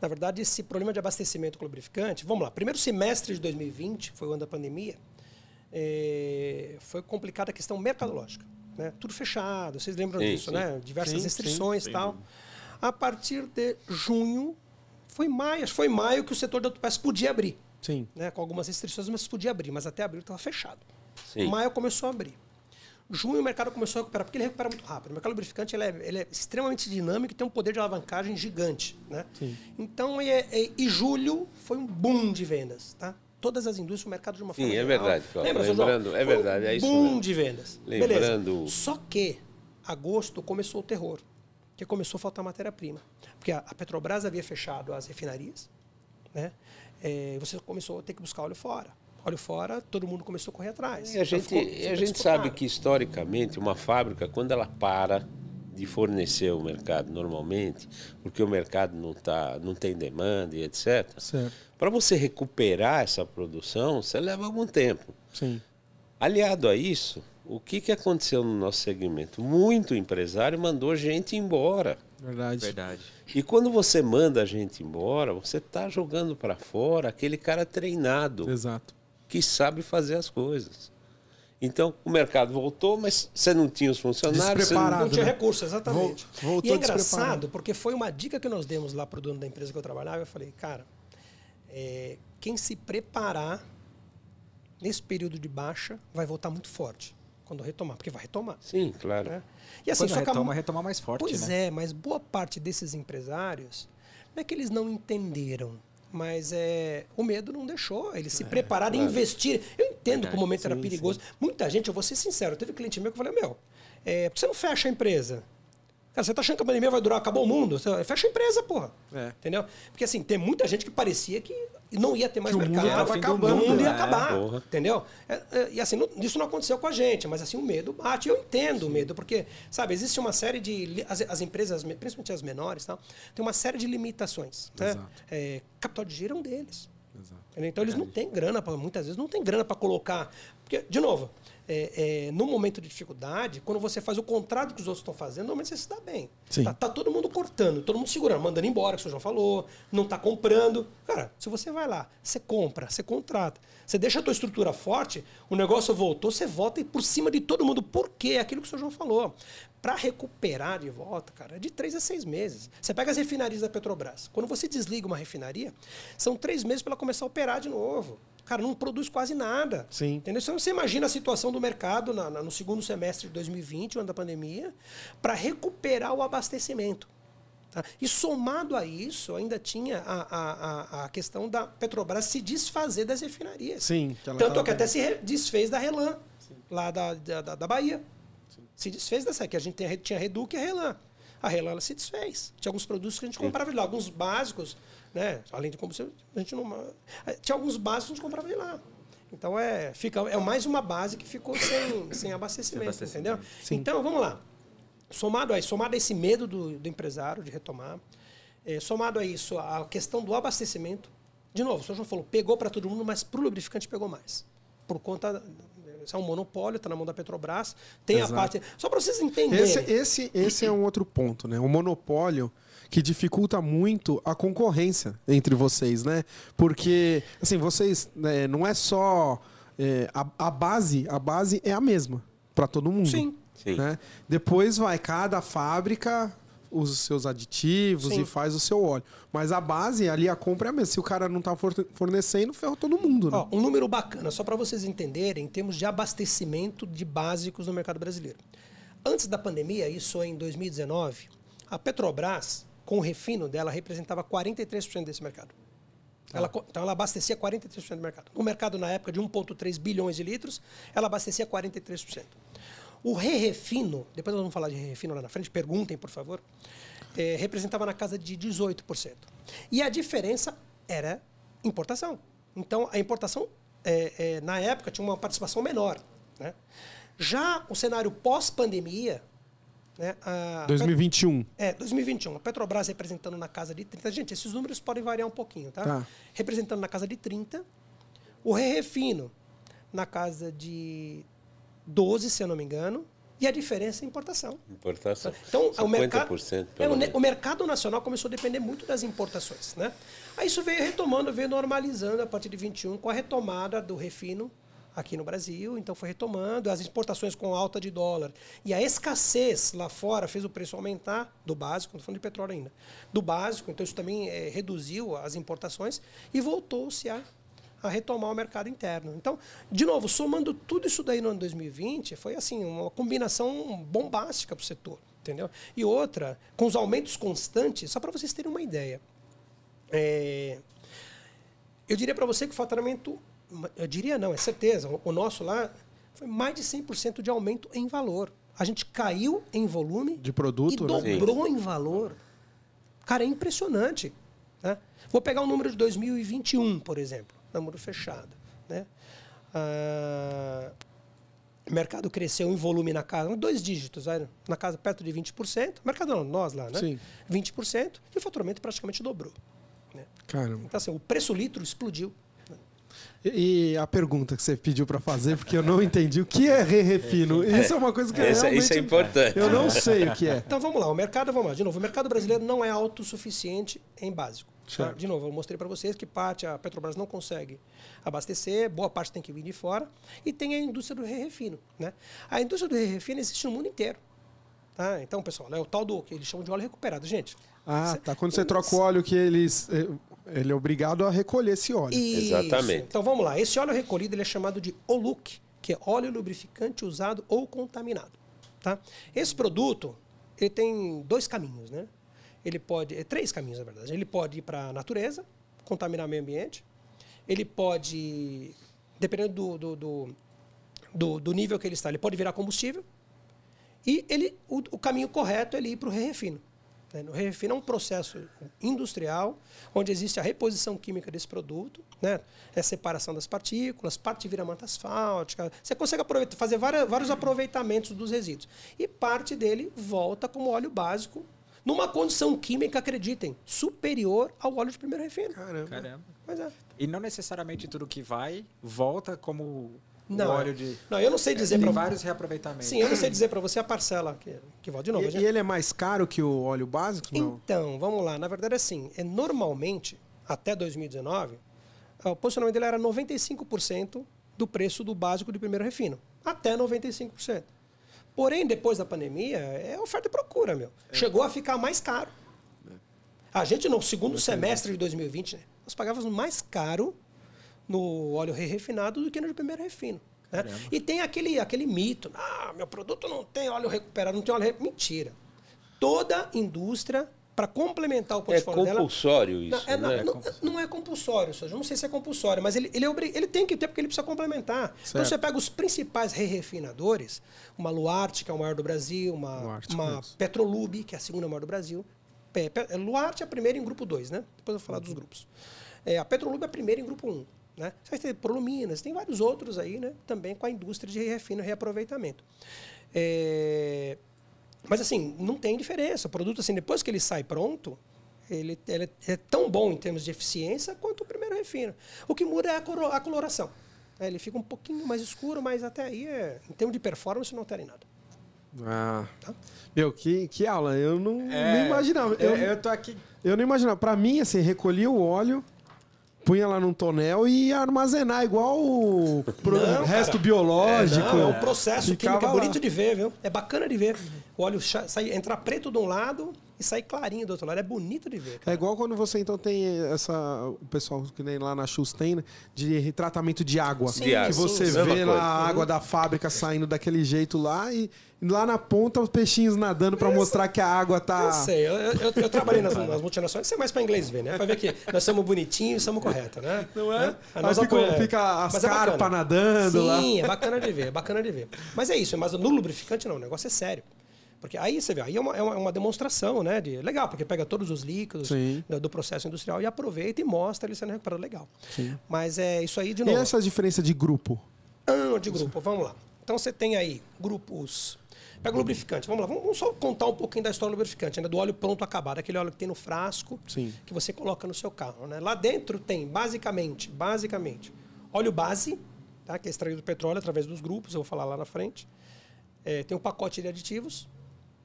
na verdade, esse problema de abastecimento com lubrificante, vamos lá, primeiro semestre de 2020, foi o ano da pandemia, foi complicada a questão mercadológica, né? Tudo fechado, vocês lembram disso, né? Diversas restrições e tal. A partir de junho, foi maio que o setor de autopeças podia abrir. Sim. Né? Com algumas restrições, mas podia abrir, mas até abril estava fechado. Sim. Maio começou a abrir. Junho o mercado começou a recuperar, porque ele recupera muito rápido. O mercado lubrificante ele é extremamente dinâmico e tem um poder de alavancagem gigante. Né? Sim. Então, e julho foi um boom de vendas. Tá? Todas as indústrias, o mercado de uma forma geral. Verdade. Lembra, lembrando, é verdade, é isso boom mesmo. de vendas. Lembrando... Beleza. Só que, agosto, começou o terror. Porque começou a faltar matéria-prima. Porque a Petrobras havia fechado as refinarias. Né? Você começou a ter que buscar óleo fora. Óleo fora, todo mundo começou a correr atrás. E a gente sabe que, historicamente, uma fábrica, quando ela para de fornecer ao mercado normalmente, porque o mercado não tem demanda e etc., para você recuperar essa produção, você leva algum tempo. Sim. Aliado a isso, o que aconteceu no nosso segmento? Muito empresário mandou gente embora. Verdade. E quando você manda a gente embora, você está jogando para fora aquele cara treinado. Exato. Que sabe fazer as coisas. Então, o mercado voltou, mas você não tinha os funcionários, você não tinha recursos, exatamente. Voltou e é engraçado, porque foi uma dica que nós demos lá para o dono da empresa que eu trabalhava. Eu falei, cara, quem se preparar nesse período de baixa vai voltar muito forte quando retomar, porque vai retomar. Sim, claro. Né? E assim, quando retomar mais forte. Pois né? mas boa parte desses empresários, não é que eles não entenderam, mas o medo não deixou eles se prepararem e investir. Eu entendo que o momento era perigoso. Sim. Muita gente, eu vou ser sincero, teve cliente meu que eu falei, por que você não fecha a empresa? Cara, você tá achando que a pandemia vai durar, acabou o mundo? Fecha a empresa, porra. Entendeu? Porque assim, tem muita gente que parecia que não ia ter mais mercado. O mundo ia acabar. Entendeu? E assim, isso não aconteceu com a gente, mas assim, o medo bate. Eu entendo o medo, porque, sabe, existe uma série de... As empresas, principalmente as menores, tal, tem uma série de limitações. Né? Capital de giro é um deles. Exato. Então eles não têm grana, muitas vezes não tem grana para colocar. Porque, de novo, no momento de dificuldade, quando você faz o contrário do que os outros estão fazendo, normalmente você se dá bem. Tá todo mundo cortando, todo mundo segurando, mandando embora, que o senhor já falou, não está comprando. Cara, se você vai lá, você compra, você contrata, você deixa a tua estrutura forte, o negócio voltou, você volta e por cima de todo mundo. Por quê? Aquilo que o senhor João falou. Para recuperar de volta, cara, é de 3 a 6 meses. Você pega as refinarias da Petrobras. Quando você desliga uma refinaria, são 3 meses para ela começar a operar de novo. Cara, não produz quase nada. Sim. Entendeu? Você imagina a situação do mercado no segundo semestre de 2020, o ano da pandemia, para recuperar o abastecimento. Tá? E somado a isso, ainda tinha a questão da Petrobras se desfazer das refinarias. Sim. Tanto que até se desfez da Relan, lá da Bahia. Se desfez dessa, que a gente tinha a Reduc e a Relan. A Relan ela se desfez. Tinha alguns produtos que a gente comprava de lá, alguns básicos, né? Além de combustível, a gente não. Tinha alguns básicos que a gente comprava de lá. Então é mais uma base que ficou sem abastecimento, entendeu? Sim. Então, vamos lá. Somado a esse medo do empresário de retomar, somado a isso, a questão do abastecimento, de novo, o senhor já falou, pegou para todo mundo, mas para o lubrificante pegou mais. Por conta. Isso é um monopólio, está na mão da Petrobras. Tem a parte. Só para vocês entenderem. Esse é um outro ponto, né? O monopólio que dificulta muito a concorrência entre vocês, né? Porque, assim, vocês, né, não é só a base é a mesma para todo mundo. Sim. Né? Depois cada fábrica os seus aditivos e faz o seu óleo. Mas a base, ali a compra é a mesma. Se o cara não tá fornecendo, ferrou todo mundo, né? Ó, um número bacana, só para vocês entenderem, em termos de abastecimento de básicos no mercado brasileiro. Antes da pandemia, isso em 2019, a Petrobras, com o refino dela, representava 43% desse mercado. Então ela abastecia 43% do mercado. O mercado, na época, de 1,3 bilhões de litros, ela abastecia 43%. O re-refino, depois nós vamos falar de re-refino lá na frente, perguntem, por favor, representava na casa de 18%. E a diferença era importação. Então, a importação, na época, tinha uma participação menor, né? Já o cenário pós-pandemia... Né, 2021. 2021. A Petrobras representando na casa de 30%. Gente, esses números podem variar um pouquinho, tá? Representando na casa de 30%. O re-refino na casa de 12%, se eu não me engano. E a diferença é importação. Importação. Então, 50%. o mercado nacional começou a depender muito das importações, né? Aí isso veio retomando, veio normalizando a partir de 21 com a retomada do refino aqui no Brasil, então foi retomando, as exportações com alta de dólar. E a escassez lá fora fez o preço aumentar do básico, não estou falando de petróleo ainda, do básico, então isso também reduziu as importações e voltou-se a retomar o mercado interno. Então, de novo, somando tudo isso daí no ano 2020, foi assim, uma combinação bombástica para o setor, entendeu? E outra, com os aumentos constantes, só para vocês terem uma ideia, eu diria para você que o faturamento... Eu diria não, é certeza. O nosso lá foi mais de 100% de aumento em valor. A gente caiu em volume de produto, e dobrou em valor. Cara, é impressionante, né? Vou pegar o número de 2021, por exemplo, número fechado, né? O mercado cresceu em volume na casa, 2 dígitos, na casa perto de 20%. Mercado não, nós lá, né? Sim. 20%, e o faturamento praticamente dobrou, né? Caramba. Então, assim, o preço litro explodiu. E a pergunta que você pediu para fazer, porque eu não entendi o que é re-refino. Isso é uma coisa que isso é importante. Eu não sei o que é. Então vamos lá, de novo, o mercado brasileiro não é autossuficiente em básico. Tá? De novo, eu mostrei para vocês que parte a Petrobras não consegue abastecer, boa parte tem que vir de fora, e tem a indústria do re-refino, né? A indústria do re-refino existe no mundo inteiro. Tá? Então, pessoal, é o tal do que eles chamam de óleo recuperado. Gente, quando você troca o óleo que ele é obrigado a recolher esse óleo. Isso. Exatamente. Então vamos lá. Esse óleo recolhido ele é chamado de OLUC, que é óleo lubrificante usado ou contaminado. Tá? Esse produto ele tem 2 caminhos, né? Ele pode 3 caminhos, na verdade. Ele pode ir para a natureza, contaminar o meio ambiente. Ele pode, dependendo do nível que ele está, ele pode virar combustível. E o caminho correto é ele ir para o re-refino. O re-refino é um processo industrial onde existe a reposição química desse produto, né? É a separação das partículas, parte vira manta asfáltica. Você consegue fazer vários aproveitamentos dos resíduos. E parte dele volta como óleo básico, numa condição química, acreditem, superior ao óleo de primeiro refino. Caramba. Pois é. E não necessariamente tudo que volta como... Não, eu não sei dizer para você. vários reaproveitamentos. Sim, eu não sei dizer para você a parcela que volta de novo. E ele é mais caro que o óleo básico? Não? Então, vamos lá. Na verdade, assim, normalmente, até 2019, o posicionamento dele era 95% do preço do básico de primeiro refino. Até 95%. Porém, depois da pandemia, é oferta e procura, meu. Chegou a ficar mais caro. A gente, no segundo semestre de 2020, né, nós pagávamos mais caro no óleo refinado do que no primeiro refino. Né? E tem aquele mito, meu produto não tem óleo recuperado, não tem óleo recuperado. Mentira. Toda indústria, para complementar o portfólio dela... É compulsório isso, não é compulsório, Sérgio. Não sei se é compulsório, mas ele tem que ter, porque ele precisa complementar. Certo. Então você pega os principais refinadores, uma Luarte, que é o maior do Brasil, uma Petrolub, que é a segunda maior do Brasil. Luarte é a primeira em grupo 2, né? Depois eu vou falar dos grupos. A Petrolub é a primeira em grupo 1. Né? Você tem Proluminas, tem vários outros aí, né? Também com a indústria de refino e reaproveitamento. Mas assim, não tem diferença. O produto, assim, depois que ele sai pronto, ele é tão bom em termos de eficiência quanto o primeiro refino. O que muda é a coloração. Ele fica um pouquinho mais escuro, mas até aí, em termos de performance, não altera em nada. Tá? Meu, que aula. Eu não imaginava. Eu tô aqui. Eu não imaginava. Para mim, assim, recolhia o óleo, punha lá num tonel e ia armazenar igual o resto biológico. É um processo químico, é bonito de ver, viu? É bacana de ver. O óleo entrar preto de um lado e sai clarinho do outro lado. É bonito de ver, cara. É igual quando você então tem o pessoal que nem lá na Schultz tem, né, de tratamento de água. Sim, que você vê lá a água da fábrica saindo daquele jeito lá e lá na ponta os peixinhos nadando para mostrar que a água tá... Eu sei, eu trabalhei nas multinacionais, isso é mais para inglês ver, né? Para ver que nós somos bonitinhos e somos corretos, né? Não é? Mas fica as carpas nadando lá. Sim, é bacana de ver, é bacana de ver. Mas é isso, mas no lubrificante não, o negócio é sério. Porque aí você vê, aí é uma demonstração, né? Legal, porque pega todos os líquidos do processo industrial e aproveita e mostra ele sendo recuperado legal. Sim. Mas é isso aí de novo. E essa diferença de grupo? De grupo, vamos lá. Então você tem aí grupos. Pega o lubrificante, vamos lá, vamos só contar um pouquinho da história do lubrificante, né? Do óleo pronto acabado, aquele óleo que tem no frasco, que você coloca no seu carro, né? Lá dentro tem basicamente, óleo base, tá? Que é extraído do petróleo através dos grupos, eu vou falar lá na frente. Tem um pacote de aditivos,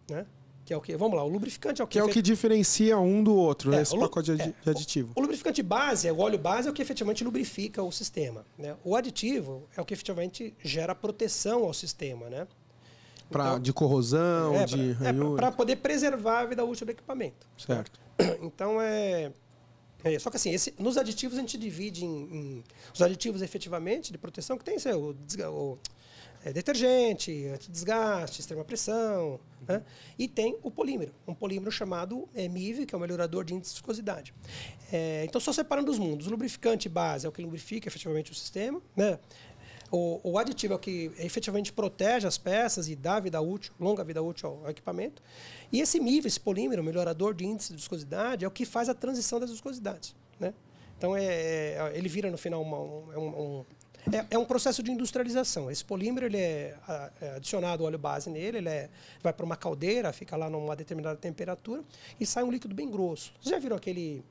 né? Que é o que? Vamos lá, o lubrificante é o que? Que é o que diferencia um do outro, né? Esse pacote de aditivo. O lubrificante base, o óleo base é o que efetivamente lubrifica o sistema, né? O aditivo é o que efetivamente gera proteção ao sistema, né? Então, de corrosão, para poder preservar a vida útil do equipamento. Certo. Então só que assim, nos aditivos a gente divide em os aditivos efetivamente de proteção, que tem o detergente, antidesgaste, extrema pressão, né? E tem o polímero, um polímero chamado MIV, que é o melhorador de índice de viscosidade. Então, só separando os mundos, o lubrificante base é o que lubrifica efetivamente o sistema, né? O aditivo é o que efetivamente protege as peças e dá vida útil, longa vida útil ao equipamento. E esse MIV, esse polímero, melhorador de índice de viscosidade, é o que faz a transição das viscosidades, né? Então, ele vira no final um processo de industrialização. Esse polímero ele é adicionado óleo base nele, vai para uma caldeira, fica lá numa determinada temperatura e sai um líquido bem grosso. Vocês já viram aquele...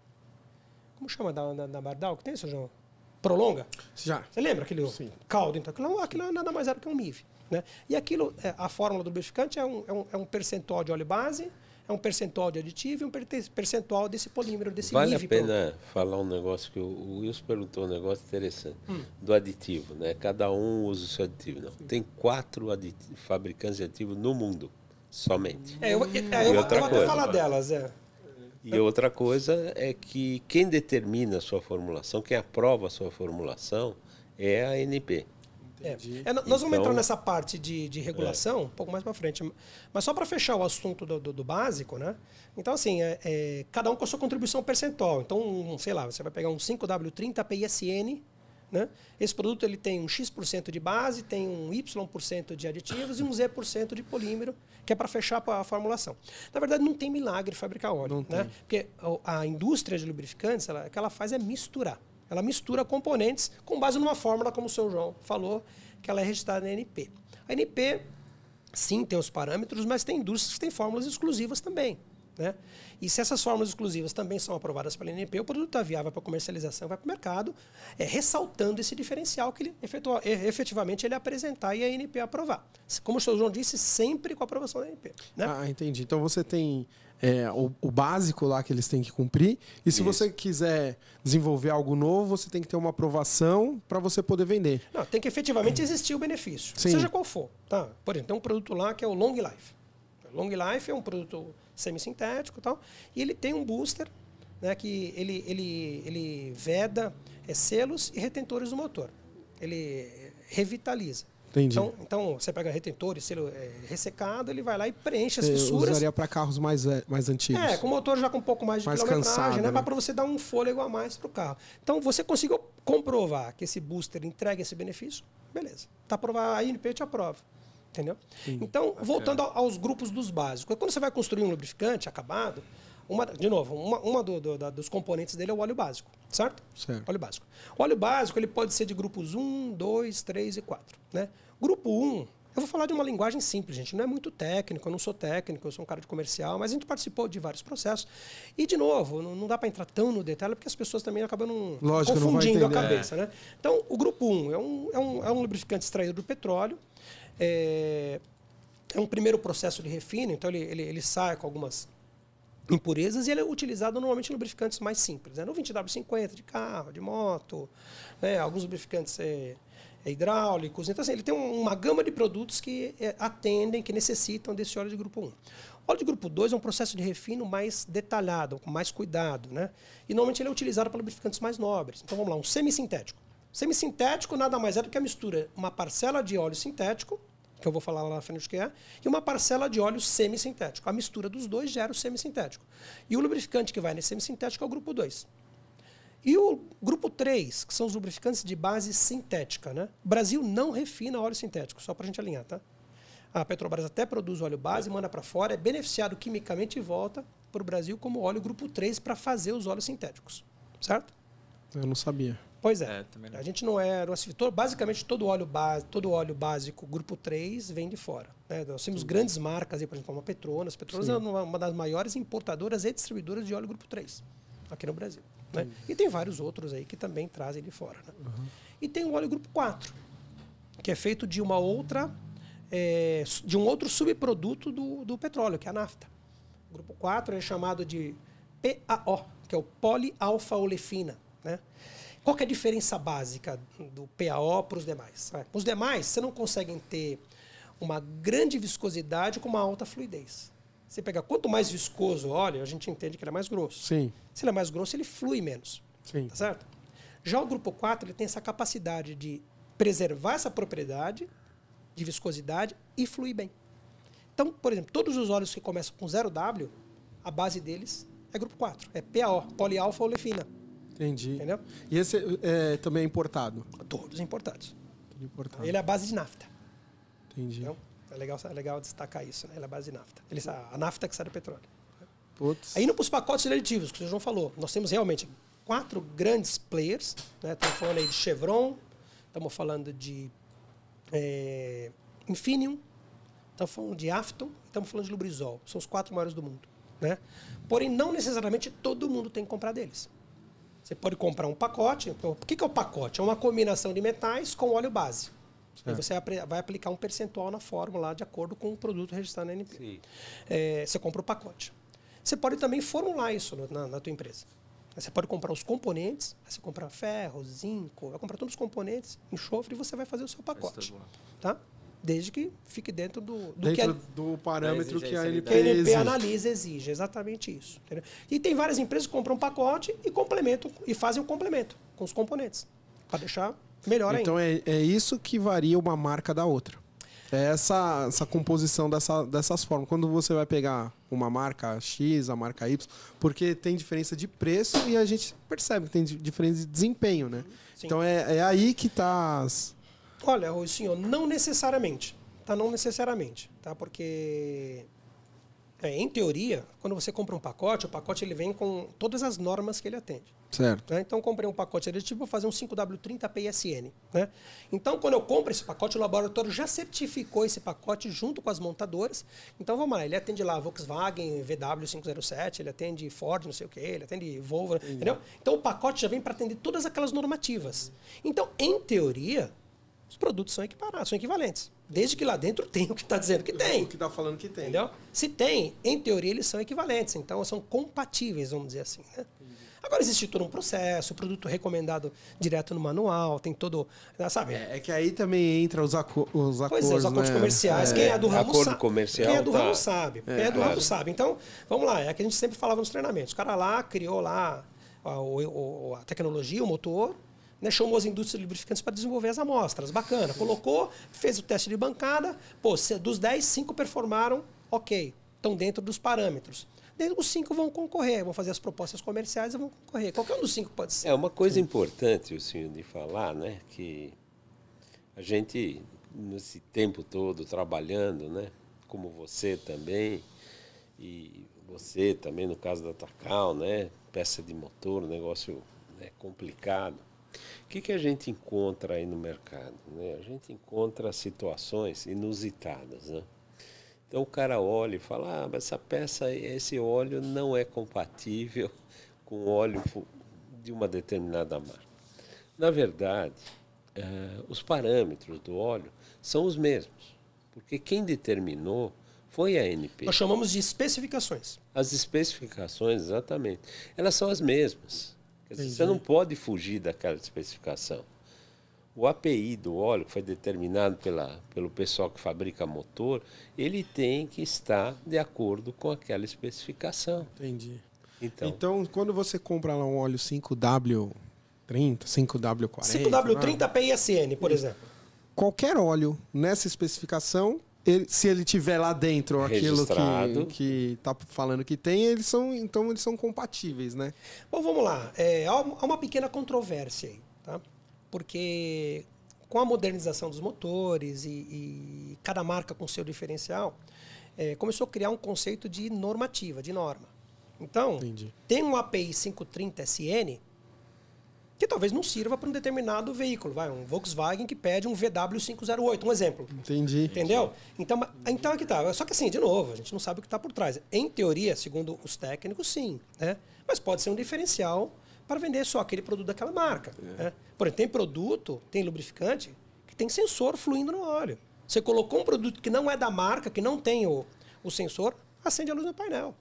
Como chama da Bardal que tem, seu João? Prolonga? Já. Você lembra aquele caldo? Então, aquilo nada mais era que um MIV, né? E aquilo, a fórmula do lubrificante é um percentual de óleo base, é um percentual de aditivo e um percentual desse polímero, desse MIV. Vale a pena falar um negócio que o Wilson perguntou, um negócio interessante, do aditivo, né? Cada um usa o seu aditivo. Não. Tem 4 fabricantes de aditivos no mundo, somente. Eu vou até falar delas, E outra coisa é que quem determina a sua formulação, quem aprova a sua formulação, é a ANP. Nós vamos entrar nessa parte de regulação um pouco mais para frente. Mas só para fechar o assunto do básico, né? Então, assim, cada um com a sua contribuição percentual. Então, sei lá, você vai pegar um 5W30 PISN, né? Esse produto ele tem um X% de base, tem um Y% de aditivos e um Z% de polímero, que é para fechar a formulação. Na verdade, não tem milagre fabricar óleo, né? Porque a indústria de lubrificantes, o que ela faz é misturar. Ela mistura componentes com base numa fórmula, como o seu João falou, que ela é registrada na ANP. A ANP, sim, tem os parâmetros, mas tem indústrias que têm fórmulas exclusivas também, né? E se essas fórmulas exclusivas também são aprovadas pela ANP, o produto está viável para comercialização, vai para o mercado, ressaltando esse diferencial que ele efetivamente ele apresentar e a ANP aprovar. Como o seu João disse, sempre com a aprovação da ANP, né? Entendi. Então você tem o básico lá que eles têm que cumprir, e se você quiser desenvolver algo novo, você tem que ter uma aprovação para você poder vender. Não, tem que efetivamente existir o benefício, seja qual for. Tá? Por exemplo, tem um produto lá que é o Long Life. O Long Life é um produto semissintético e tal, e ele tem um booster, né, que ele veda selos e retentores do motor. Ele revitaliza. Entendi. Então, você pega retentor e selo ressecado, ele vai lá e preenche as fissuras. Usaria para carros mais antigos. Com motor já com um pouco mais de quilometragem, né? Para você dar um fôlego a mais para o carro. Então, você conseguiu comprovar que esse booster entrega esse benefício, beleza. Tá aprovado, a ANP te aprova. Entendeu? Sim. Então, voltando aos grupos dos básicos. Quando você vai construir um lubrificante acabado, dos componentes dele é o óleo básico, certo? Óleo básico. O óleo básico ele pode ser de grupos 1, 2, 3 e 4. Né? Grupo 1, eu vou falar de uma linguagem simples, gente. Não é muito técnico, eu não sou técnico, eu sou um cara de comercial, mas a gente participou de vários processos. E, de novo, não dá para entrar tão no detalhe, porque as pessoas também acabam confundindo a cabeça. Né? Então, o grupo 1 é um lubrificante extraído do petróleo. É um primeiro processo de refino, então ele sai com algumas impurezas, e ele é utilizado normalmente em lubrificantes mais simples, né? No 20W50 de carro, de moto, né? Alguns lubrificantes hidráulicos. Então, assim, ele tem uma gama de produtos que atendem, que necessitam desse óleo de grupo 1. O óleo de grupo 2 é um processo de refino mais detalhado, com mais cuidado, né? E normalmente ele é utilizado para lubrificantes mais nobres. Então vamos lá, um semissintético. Semissintético nada mais é do que a mistura, uma parcela de óleo sintético, que eu vou falar lá na frente o que é, e uma parcela de óleo semissintético. A mistura dos dois gera o semissintético. E o lubrificante que vai nesse semissintético é o grupo 2. E o grupo 3, que são os lubrificantes de base sintética, né? O Brasil não refina óleo sintético, só para a gente alinhar, tá? A Petrobras até produz óleo base, manda para fora, é beneficiado quimicamente e volta para o Brasil como óleo grupo 3 para fazer os óleos sintéticos, certo? Eu não sabia. Pois é. A gente não é... Basicamente, todo óleo básico grupo 3 vem de fora. Né? Nós temos grandes marcas, aí, por exemplo, como a Petronas. A Petronas é uma das maiores importadoras e distribuidoras de óleo grupo 3 aqui no Brasil. Né? E tem vários outros aí que também trazem de fora. Né? E tem o óleo grupo 4, que é feito de uma outra... de um outro subproduto do petróleo, que é a nafta. O grupo 4 é chamado de PAO, que é o polialfa-olefina. Né? Qual que é a diferença básica do PAO para os demais? Os demais, você não consegue ter uma grande viscosidade com uma alta fluidez. Você pega quanto mais viscoso o óleo, a gente entende que ele é mais grosso. Sim. Se ele é mais grosso, ele flui menos. Sim. Tá certo? Já o grupo 4 ele tem essa capacidade de preservar essa propriedade de viscosidade e fluir bem. Então, por exemplo, todos os óleos que começam com 0W, a base deles é grupo 4, é PAO, polialfa-olefina. Entendi. Entendeu? E esse também é importado? Todos importados. Tudo importado. Ele é a base de nafta. Entendi. Então, é legal destacar isso, né? Ele é a base de nafta. A nafta que sai do petróleo. Putz. Aí indo para os pacotes seletivos, que o João falou, nós temos realmente 4 grandes players, né? Estamos falando aí de Chevron, estamos falando de Infineum, estamos falando de Afton, estamos falando de Lubrizol. São os 4 maiores do mundo. Né? Porém, não necessariamente todo mundo tem que comprar deles. Você pode comprar um pacote. O que é o pacote? É uma combinação de metais com óleo base. Aí você vai aplicar um percentual na fórmula de acordo com o produto registrado na ANP. Você compra o pacote. Você pode também formular isso na tua empresa. Você pode comprar os componentes, você compra ferro, zinco, vai comprar todos os componentes, enxofre, e você vai fazer o seu pacote. Tá? Desde que fique dentro do parâmetro que a ANP analisa, exige. Exatamente isso. Entendeu? E tem várias empresas que compram um pacote e complementam, e fazem o complemento com os componentes, para deixar melhor ainda. Então é isso que varia uma marca da outra. É essa composição dessas formas. Quando você vai pegar uma marca X, a marca Y, porque tem diferença de preço e a gente percebe que tem diferença de desempenho, né? Sim. Então é aí que está... Olha, senhor, não necessariamente. Tá? Não necessariamente. Tá? Porque, em teoria, quando você compra um pacote, o pacote ele vem com todas as normas que ele atende. Certo. Né? Então, eu comprei um pacote desse tipo, vou fazer um 5W30 PSN. Né? Então, quando eu compro esse pacote, o laboratório já certificou esse pacote junto com as montadoras. Então, vamos lá, ele atende lá Volkswagen VW507, ele atende Ford, não sei o quê, ele atende Volvo, entendeu? Então, o pacote já vem para atender todas aquelas normativas. Então, em teoria, os produtos são equiparados, são equivalentes. Desde que lá dentro tem o que está dizendo que tem. O que está falando que tem. Entendeu? Se tem, em teoria, eles são equivalentes. Então, são compatíveis, vamos dizer assim. Né? Agora, existe todo um processo, o produto recomendado direto no manual, tem todo... Sabe? É que aí também entra os acordos, pois é, os acordos comerciais. Quem é do ramo sabe. Comercial, quem é do ramo sabe. Quem é do ramo sabe. Então, vamos lá. É que a gente sempre falava nos treinamentos. O cara lá criou lá a tecnologia, o motor, né, chamou as indústrias de lubrificantes para desenvolver as amostras. Bacana. Colocou, fez o teste de bancada. Pô, dos 10, 5 performaram, ok. Estão dentro dos parâmetros. Os 5 vão concorrer, vão fazer as propostas comerciais e vão concorrer. Qualquer um dos 5 pode ser. É uma coisa importante, o senhor, de falar, né, que a gente, nesse tempo todo trabalhando, né, como você também, e você também, no caso da Takal, né, peça de motor, um negócio, né, complicado. O que a gente encontra aí no mercado? Né? A gente encontra situações inusitadas, né? Então o cara olha e fala, mas essa peça, esse óleo não é compatível com o óleo de uma determinada marca. Na verdade, os parâmetros do óleo são os mesmos, porque quem determinou foi a ANP. Nós chamamos de especificações. As especificações, exatamente. Elas são as mesmas. Quer dizer, você não pode fugir daquela especificação. O API do óleo, que foi determinado pelo pessoal que fabrica motor, ele tem que estar de acordo com aquela especificação. Entendi. Então quando você compra lá um óleo 5W30, 5W40... 5W30 PISN, por exemplo. Qualquer óleo nessa especificação, se ele tiver lá dentro aquilo que está falando que tem, eles são compatíveis, né? Bom, vamos lá. Há uma pequena controvérsia aí, tá? Porque com a modernização dos motores e cada marca com seu diferencial, começou a criar um conceito de normativa, de norma. Então, tem um API 530 SN que talvez não sirva para um determinado veículo. Um Volkswagen que pede um VW508, um exemplo. Entendi. Entendeu? Então é que tá. Só que assim, de novo, a gente não sabe o que está por trás. Em teoria, segundo os técnicos, sim. Né? Mas pode ser um diferencial para vender só aquele produto daquela marca. Né? Por exemplo, tem lubrificante que tem sensor fluindo no óleo. Você colocou um produto que não é da marca, que não tem o sensor, acende a luz no painel.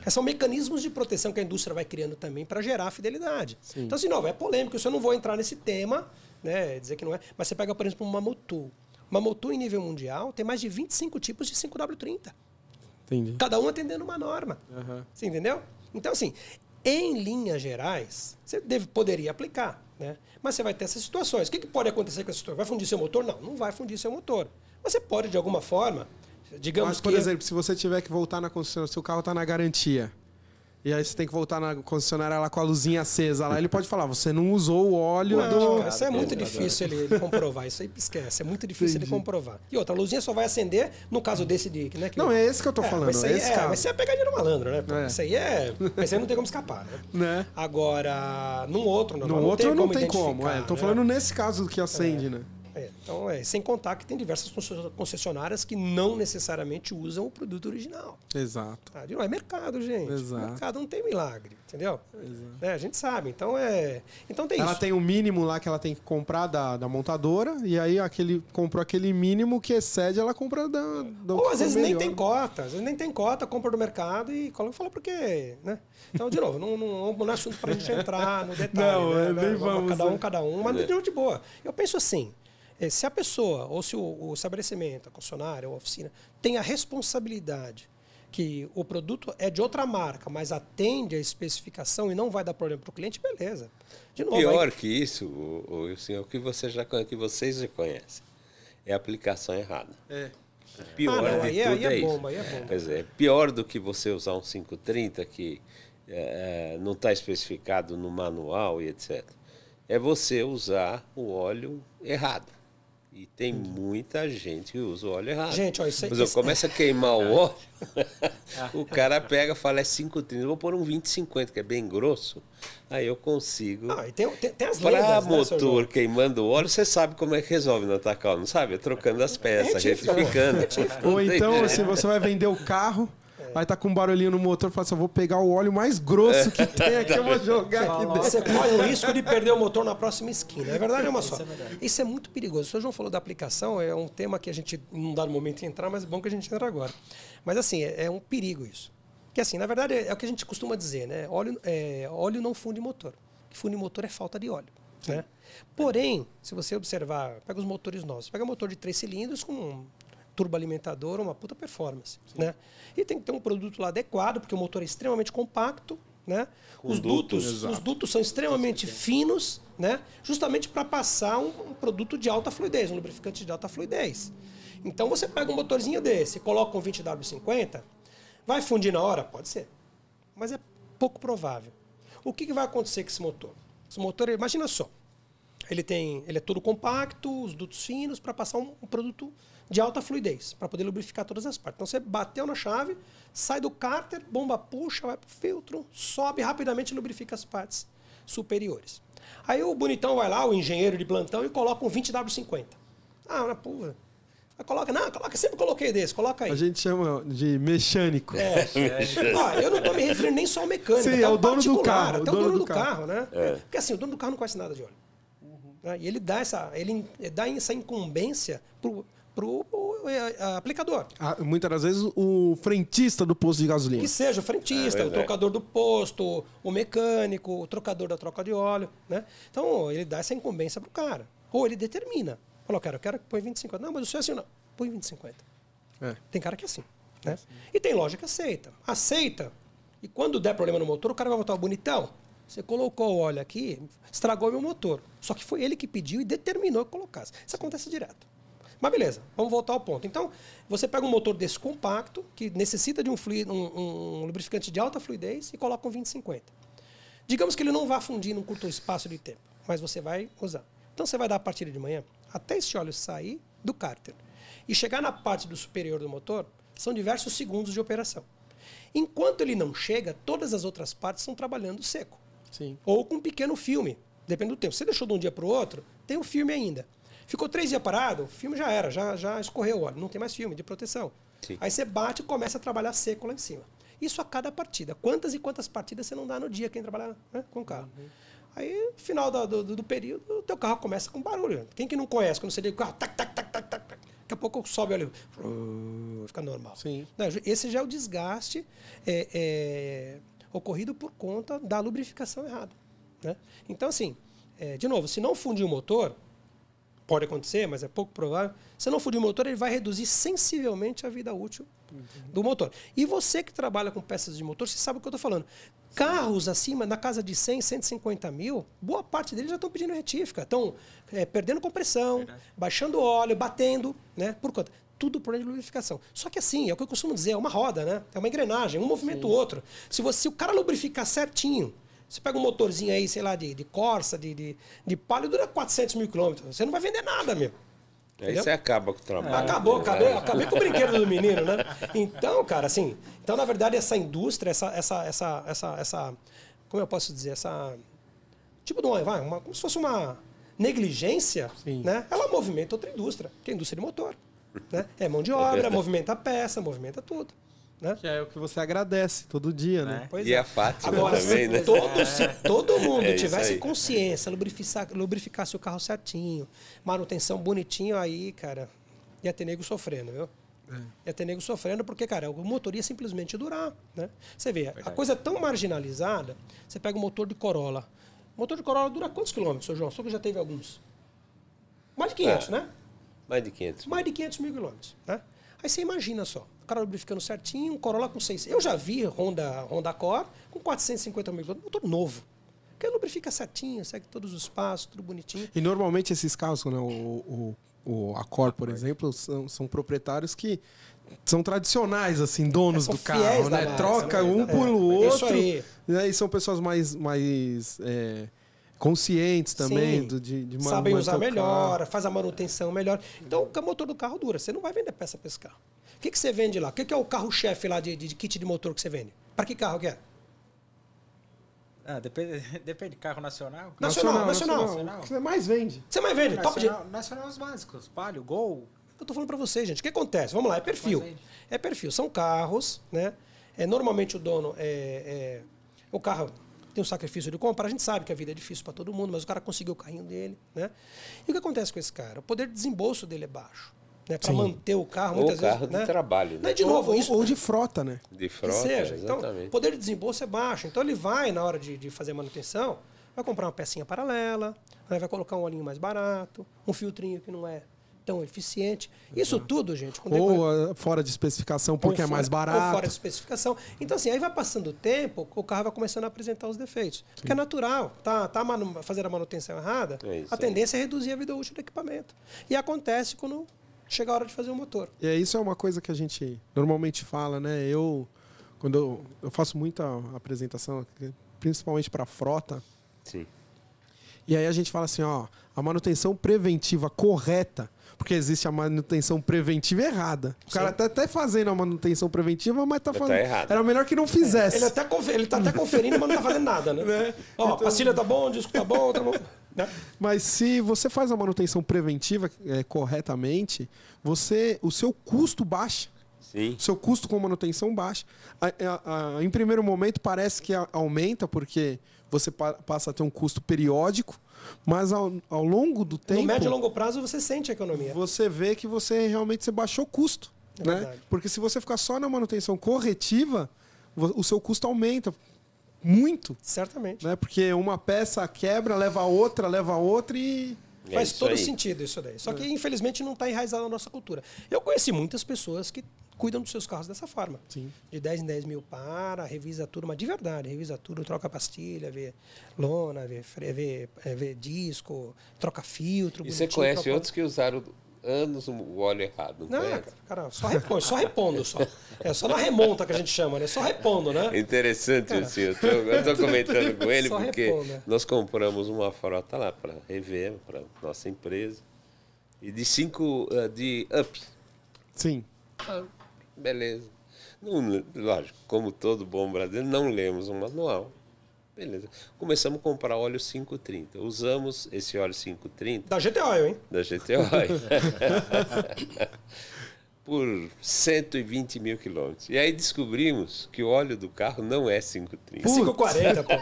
São mecanismos de proteção que a indústria vai criando também para gerar fidelidade. Sim. Então, assim, não, é polêmico, eu não vou entrar nesse tema, né, dizer que não é. Mas você pega, por exemplo, uma Motul. Uma Motul em nível mundial tem mais de 25 tipos de 5W30. Entendi. Cada um atendendo uma norma. Você entendeu? Então, assim, em linhas gerais, você poderia aplicar, né? Mas você vai ter essas situações. O que pode acontecer com essa situação? Vai fundir seu motor? Não, não vai fundir seu motor. Mas você pode, de alguma forma... Mas, por exemplo, se você tiver que voltar na concessionária, seu carro está na garantia, e aí você tem que voltar na concessionária lá com a luzinha acesa, lá ele pode falar, você não usou o óleo do... Isso é muito difícil ele comprovar, isso aí esquece, é muito difícil ele comprovar. E outra, a luzinha só vai acender no caso desse de... Né, não, é esse que eu tô falando, mas isso é a pegadinha do malandro, né? Isso aí não tem como escapar, né? Agora, num outro não tem como. Tô falando nesse caso que acende, né? Então, sem contar que tem diversas concessionárias que não necessariamente usam o produto original. Exato. Não é mercado, gente. Exato. Mercado não tem milagre, entendeu? A gente sabe. Então tem ela isso. Tem um mínimo lá que ela tem que comprar da montadora, e aí comprou aquele mínimo que excede, ela compra da ou às vezes nem tem cota, compra do mercado e coloca e fala porque, né? Então, de novo, não é assunto pra gente entrar no detalhe. Nem vamos. Cada um, mas de boa. Eu penso assim, se a pessoa, ou se o estabelecimento, a concessionária ou a oficina, tem a responsabilidade que o produto é de outra marca, mas atende a especificação e não vai dar problema para o cliente, beleza. De novo, pior que isso, o que vocês já conhecem, é a aplicação errada. Pior de tudo é isso. Aí é bomba. Quer dizer, pior do que você usar um 530 que não está especificado no manual e etc. É você usar o óleo errado. E tem muita gente que usa o óleo errado. Gente, ó, isso começa a queimar o óleo, o cara pega e fala, é 5,30, vou pôr um 20,50, que é bem grosso, aí eu consigo... e tem as para lendas, motor né, queimando o óleo, você sabe como é que resolve no Atacal, não sabe? É trocando as peças, retificando. Ou então, se você vai vender o carro... Aí tá com um barulhinho no motor, fala assim, eu vou pegar o óleo mais grosso que tem aqui, eu vou jogar aqui dentro. Você corre o risco de perder o motor na próxima esquina. É verdade, é uma só. Isso é muito perigoso. O senhor João falou da aplicação, é um tema que a gente não dá no momento de entrar, mas é bom que a gente entra agora. Mas assim, é um perigo isso. Porque assim, na verdade, é o que a gente costuma dizer, né? Óleo não funde motor. O que funde motor é falta de óleo. Né? Porém, se você observar, pega os motores novos, pega motor de 3 cilindros com turboalimentador, uma puta performance, né? E tem que ter um produto lá adequado, porque o motor é extremamente compacto, né? Os dutos são extremamente finos, né? Justamente para passar um produto de alta fluidez, um lubrificante de alta fluidez. Então você pega um motorzinho desse, coloca um 20W50, vai fundir na hora? Pode ser. Mas é pouco provável. O que vai acontecer com esse motor? Esse motor, imagina só, ele é todo compacto, os dutos finos, para passar um produto de alta fluidez, para poder lubrificar todas as partes. Então você bateu na chave, sai do cárter, bomba puxa, vai para o filtro, sobe rapidamente e lubrifica as partes superiores. Aí o bonitão vai lá, o engenheiro de plantão, e coloca um 20W50. Na porra. Coloca, sempre coloquei desse, coloca aí. A gente chama de mecânico. Eu não estou me referindo nem só ao mecânico. Sim, é o dono do carro. Até o dono do carro, né? Porque assim, o dono do carro não conhece nada de óleo. E ele dá essa incumbência pro aplicador. Muitas das vezes o frentista do posto de gasolina. Que seja o frentista, o trocador do posto, o mecânico, o trocador da troca de óleo, né? Então, ele dá essa incumbência pro cara. Ou ele determina. Falou, eu quero que põe 20,50. Não, mas o senhor é assim, não. Põe 20,50. Tem cara que é assim, né? E tem loja que aceita. Aceita. E quando der problema no motor, o cara vai voltar, bonitão, você colocou o óleo aqui, estragou meu motor. Só que foi ele que pediu e determinou que colocasse. Isso acontece direto. Mas beleza, vamos voltar ao ponto. Então, você pega um motor desse compacto, que necessita de um lubrificante de alta fluidez e coloca um 20,50. Digamos que ele não vá fundir num curto espaço de tempo, mas você vai usar. Então, você vai dar a partir de manhã, até esse óleo sair do cárter e chegar na parte do superior do motor, são diversos segundos de operação. Enquanto ele não chega, todas as outras partes estão trabalhando seco. Sim. Ou com um pequeno filme, depende do tempo. Você deixou de um dia para o outro, tem um filme ainda. Ficou 3 dias parado, o filme já era, já escorreu o óleo, não tem mais filme de proteção. Sim. Aí você bate e começa a trabalhar seco lá em cima. Isso a cada partida. Quantas e quantas partidas você não dá no dia quem trabalha, né, com o carro? Aí, no final do período, o teu carro começa com barulho. Quem que não conhece, quando você liga o carro, tac, tac, tac, tac, tac, daqui a pouco sobe ali, fica normal. Sim. Esse já é o desgaste ocorrido por conta da lubrificação errada, né? Então, assim, de novo, se não fundir o motor, pode acontecer, mas é pouco provável, se não fundir o motor, ele vai reduzir sensivelmente a vida útil do motor. E você que trabalha com peças de motor, você sabe o que eu estou falando. Carros acima, na casa de 100, 150 mil, boa parte deles já estão pedindo retífica. Estão perdendo compressão, baixando óleo, batendo, né? Por conta. Tudo por de lubrificação. Só que assim, é o que eu costumo dizer, é uma roda, né? É uma engrenagem, um movimenta o outro. Se o cara lubrificar certinho, você pega um motorzinho aí, sei lá, de Corsa, de Palio, dura 400 mil quilômetros. Você não vai vender nada, meu. Aí você acaba com o trabalho. Acabei com o brinquedo do menino, né? Então, cara, assim... Então, na verdade, essa indústria, essa como eu posso dizer? Tipo de como se fosse uma negligência, né? Ela movimenta outra indústria, que é a indústria de motor. Né? É mão de obra, movimenta a peça, movimenta tudo. Né? Que é o que você agradece todo dia, né? E a Fátima agora, também, né? Se todo mundo tivesse consciência, lubrificasse o carro certinho, manutenção bonitinho, aí, cara, ia ter nego sofrendo, viu? Ia ter nego sofrendo porque, cara, o motor ia simplesmente durar, né? Você vê, a coisa é tão marginalizada, você pega o motor de Corolla. O motor de Corolla dura quantos quilômetros, seu João? Só que já teve alguns. Mais de 500, né? Mais de 500. Mais de 500 mil quilômetros, né? Aí você imagina só, o cara lubrificando certinho, um Corolla com 600. Eu já vi Honda Accord com 450 mil quilômetros, motor novo. Porque lubrifica certinho, segue todos os passos, tudo bonitinho. E normalmente esses carros, né, o Accord, por exemplo, são proprietários que são tradicionais, assim, donos do carro, né? Marca, troca né? um por outro. Isso aí. Né? E são pessoas mais conscientes também de sabem usar melhor, faz a manutenção melhor. Então, o motor do carro dura. Você não vai vender peça para esse carro. O que você vende lá? O que é o carro-chefe lá de kit de motor que você vende? Para que carro que é? Depende de carro nacional. Nacional. O que você mais vende? Você mais vende? Nacional os básicos. Palio, Gol. Eu tô falando para vocês, gente. O que acontece? Vamos lá, é perfil. É perfil. São carros, né? Normalmente o dono o carro tem um sacrifício de compra. A gente sabe que a vida é difícil para todo mundo, mas o cara conseguiu o carrinho dele, né? E o que acontece com esse cara? O poder de desembolso dele é baixo. Né, para manter o carro, muitas vezes. Ou carro de trabalho, né? De novo, ou de frota, né? De frota, seja, exatamente. Então, o poder de desembolso é baixo. Então, ele vai, na hora de fazer a manutenção, vai comprar uma pecinha paralela, vai colocar um olhinho mais barato, um filtrinho que não é tão eficiente. Isso tudo, gente... Ou fora de especificação, porque é mais barato. Ou fora de especificação. Então, assim, aí vai passando o tempo, o carro vai começando a apresentar os defeitos. Sim. Porque é natural. Tá fazendo a manutenção errada, a tendência é reduzir a vida útil do equipamento. E acontece quando chega a hora de fazer o motor. E isso é uma coisa que a gente normalmente fala, né? Quando eu faço muita apresentação, principalmente para frota. Sim. E aí a gente fala assim, ó, a manutenção preventiva correta, porque existe a manutenção preventiva errada. O cara tá até fazendo a manutenção preventiva, mas tá fazendo. Tá errado. Era melhor que não fizesse. Ele tá até conferindo, mas não tá fazendo nada, né? Ó, então, a pastilha tá bom, o disco tá bom, tá bom. Né? Mas se você faz a manutenção preventiva corretamente, o seu custo baixa. Sim. O seu custo com manutenção baixa. Em primeiro momento parece que aumenta, porque você passa a ter um custo periódico, mas ao longo do tempo... No médio e longo prazo você sente a economia. Você vê que você realmente baixou o custo. Né? Verdade. Porque se você ficar só na manutenção corretiva, o seu custo aumenta muito. Certamente. Né? Porque uma peça quebra, leva a outra e... Faz todo sentido isso daí. Só que, infelizmente, não está enraizado na nossa cultura. Eu conheci muitas pessoas que cuidam dos seus carros dessa forma. Sim. De 10 em 10 mil revisa tudo, mas de verdade, revisa tudo, troca pastilha, vê lona, vê disco, troca filtro. E você conhece outros que usaram anos o óleo errado, não conhece? Cara, só repondo só. É só na remonta que a gente chama, né? Só repondo, né? Interessante, cara. Assim, eu estou comentando com ele porque repondo. Nós compramos uma frota lá para rever, para nossa empresa, e de Up. Sim. Beleza. Não, lógico, como todo bom brasileiro, não lemos o manual. Beleza. Começamos a comprar óleo 530. Usamos esse óleo 530... Da GT Oil, hein? Da GT Oil. Por 120 mil quilômetros. E aí descobrimos que o óleo do carro não é 530. 540, pô.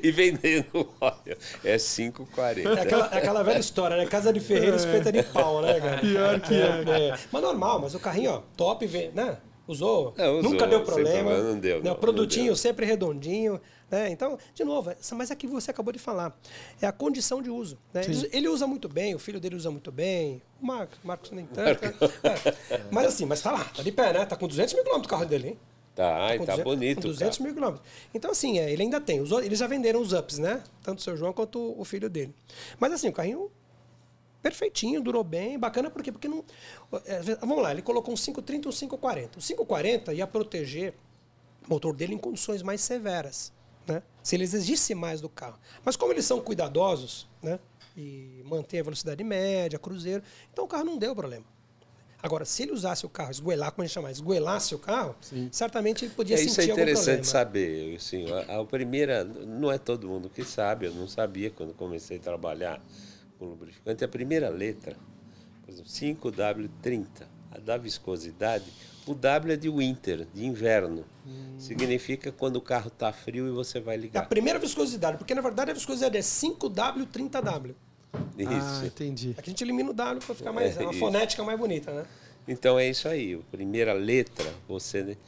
E vendendo óleo é 540. É aquela velha história, né? Casa de ferreiro, espeta de pau, né, cara? Pior que é. Mas normal, mas o carrinho, ó, top, né? Usou, usou, nunca deu problema. Não deu. Né? O produtinho sempre redondinho. Né? Então, de novo, mas é que você acabou de falar. É a condição de uso. Né? Ele usa muito bem, o filho dele usa muito bem, o Marcos nem tanto. Né? Mas assim, tá lá, tá de pé, né? Tá com 200 mil quilômetros o carro dele, hein? Tá bonito. Com 200 mil quilômetros. Então, assim, ele ainda tem. Eles já venderam os ups, né? Tanto o seu João quanto o filho dele. Mas assim, o carrinho perfeitinho, durou bem, bacana, por quê? Porque não... Vamos lá, ele colocou um 530 e um 540. O 540 ia proteger o motor dele em condições mais severas, né? Se ele exigisse mais do carro. Mas como eles são cuidadosos, né? E mantém a velocidade média, cruzeiro, então o carro não deu problema. Agora, se ele usasse o carro, esgoelar, como a gente chama, esgoelasse o carro, certamente ele podia sentir algum problema. Isso é interessante saber. Assim, a primeira, não é todo mundo que sabe, eu não sabia quando comecei a trabalhar com lubrificante. A primeira letra, por exemplo, 5W30, a da viscosidade, o W é de winter, de inverno. Significa quando o carro está frio e você vai ligar. É a primeira viscosidade, porque na verdade a viscosidade é 5W30W. Isso. Ah, entendi. Aqui a gente elimina o W para ficar mais uma fonética mais bonita, né? Então é isso aí. A primeira letra você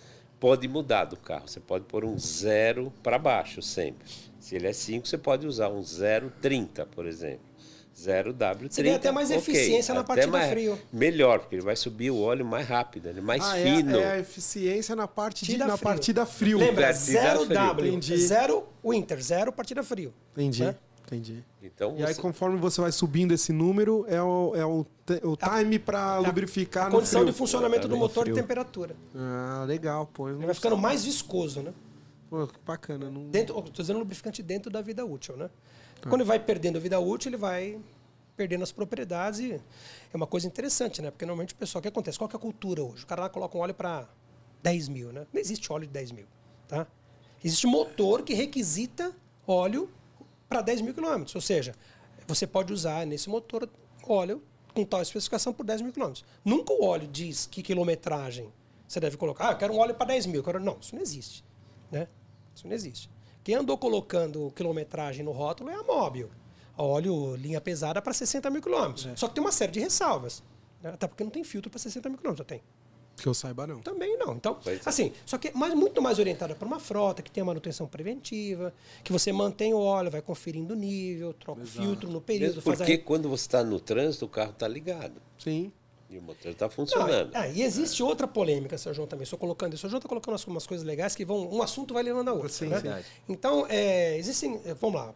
pode mudar do carro. Você pode pôr um 0 para baixo sempre. Se ele é 5, você pode usar um 0,30, por exemplo. 0W30. Você ganha até mais eficiência na partida frio. Melhor, porque ele vai subir o óleo mais rápido, ele é mais fino. É a eficiência na partida frio. Lembra, 0W, 0 winter, 0 partida frio. Entendi. Né? Entendi. Então, e aí, conforme você vai subindo esse número, é o time para lubrificar a condição de funcionamento do motor e temperatura. Ah, legal, pô. Ele vai ficando mais viscoso, né? Pô, que bacana. Estou dizendo lubrificante dentro da vida útil, né? Quando ele vai perdendo a vida útil, ele vai perdendo as propriedades e é uma coisa interessante, né? Porque normalmente o pessoal, o que acontece? Qual que é a cultura hoje? O cara lá coloca um óleo para 10 mil, né? Não existe óleo de 10 mil, tá? Existe motor que requisita óleo para 10 mil quilômetros, ou seja, você pode usar nesse motor óleo com tal especificação por 10 mil quilômetros. Nunca o óleo diz que quilometragem você deve colocar. Ah, eu quero um óleo para 10 mil. Não, isso não existe, né? Isso não existe. Quem andou colocando quilometragem no rótulo é a Mobil. A óleo linha pesada para 60 mil quilômetros. Só que tem uma série de ressalvas. Né? Até porque não tem filtro para 60 mil quilômetros. Tem. Que eu saiba, não. Também não. Então, assim, só que muito mais orientada para uma frota que tem a manutenção preventiva, que você mantém o óleo, vai conferindo o nível, troca o filtro no período. Mesmo porque quando você está no trânsito, o carro está ligado. Sim. E o motor está funcionando. E existe outra polêmica, Sr. João, também. Estou colocando isso. O João está colocando umas coisas legais que vão... Um assunto vai levando a outro. Sim, né? Então, existem... Vamos lá.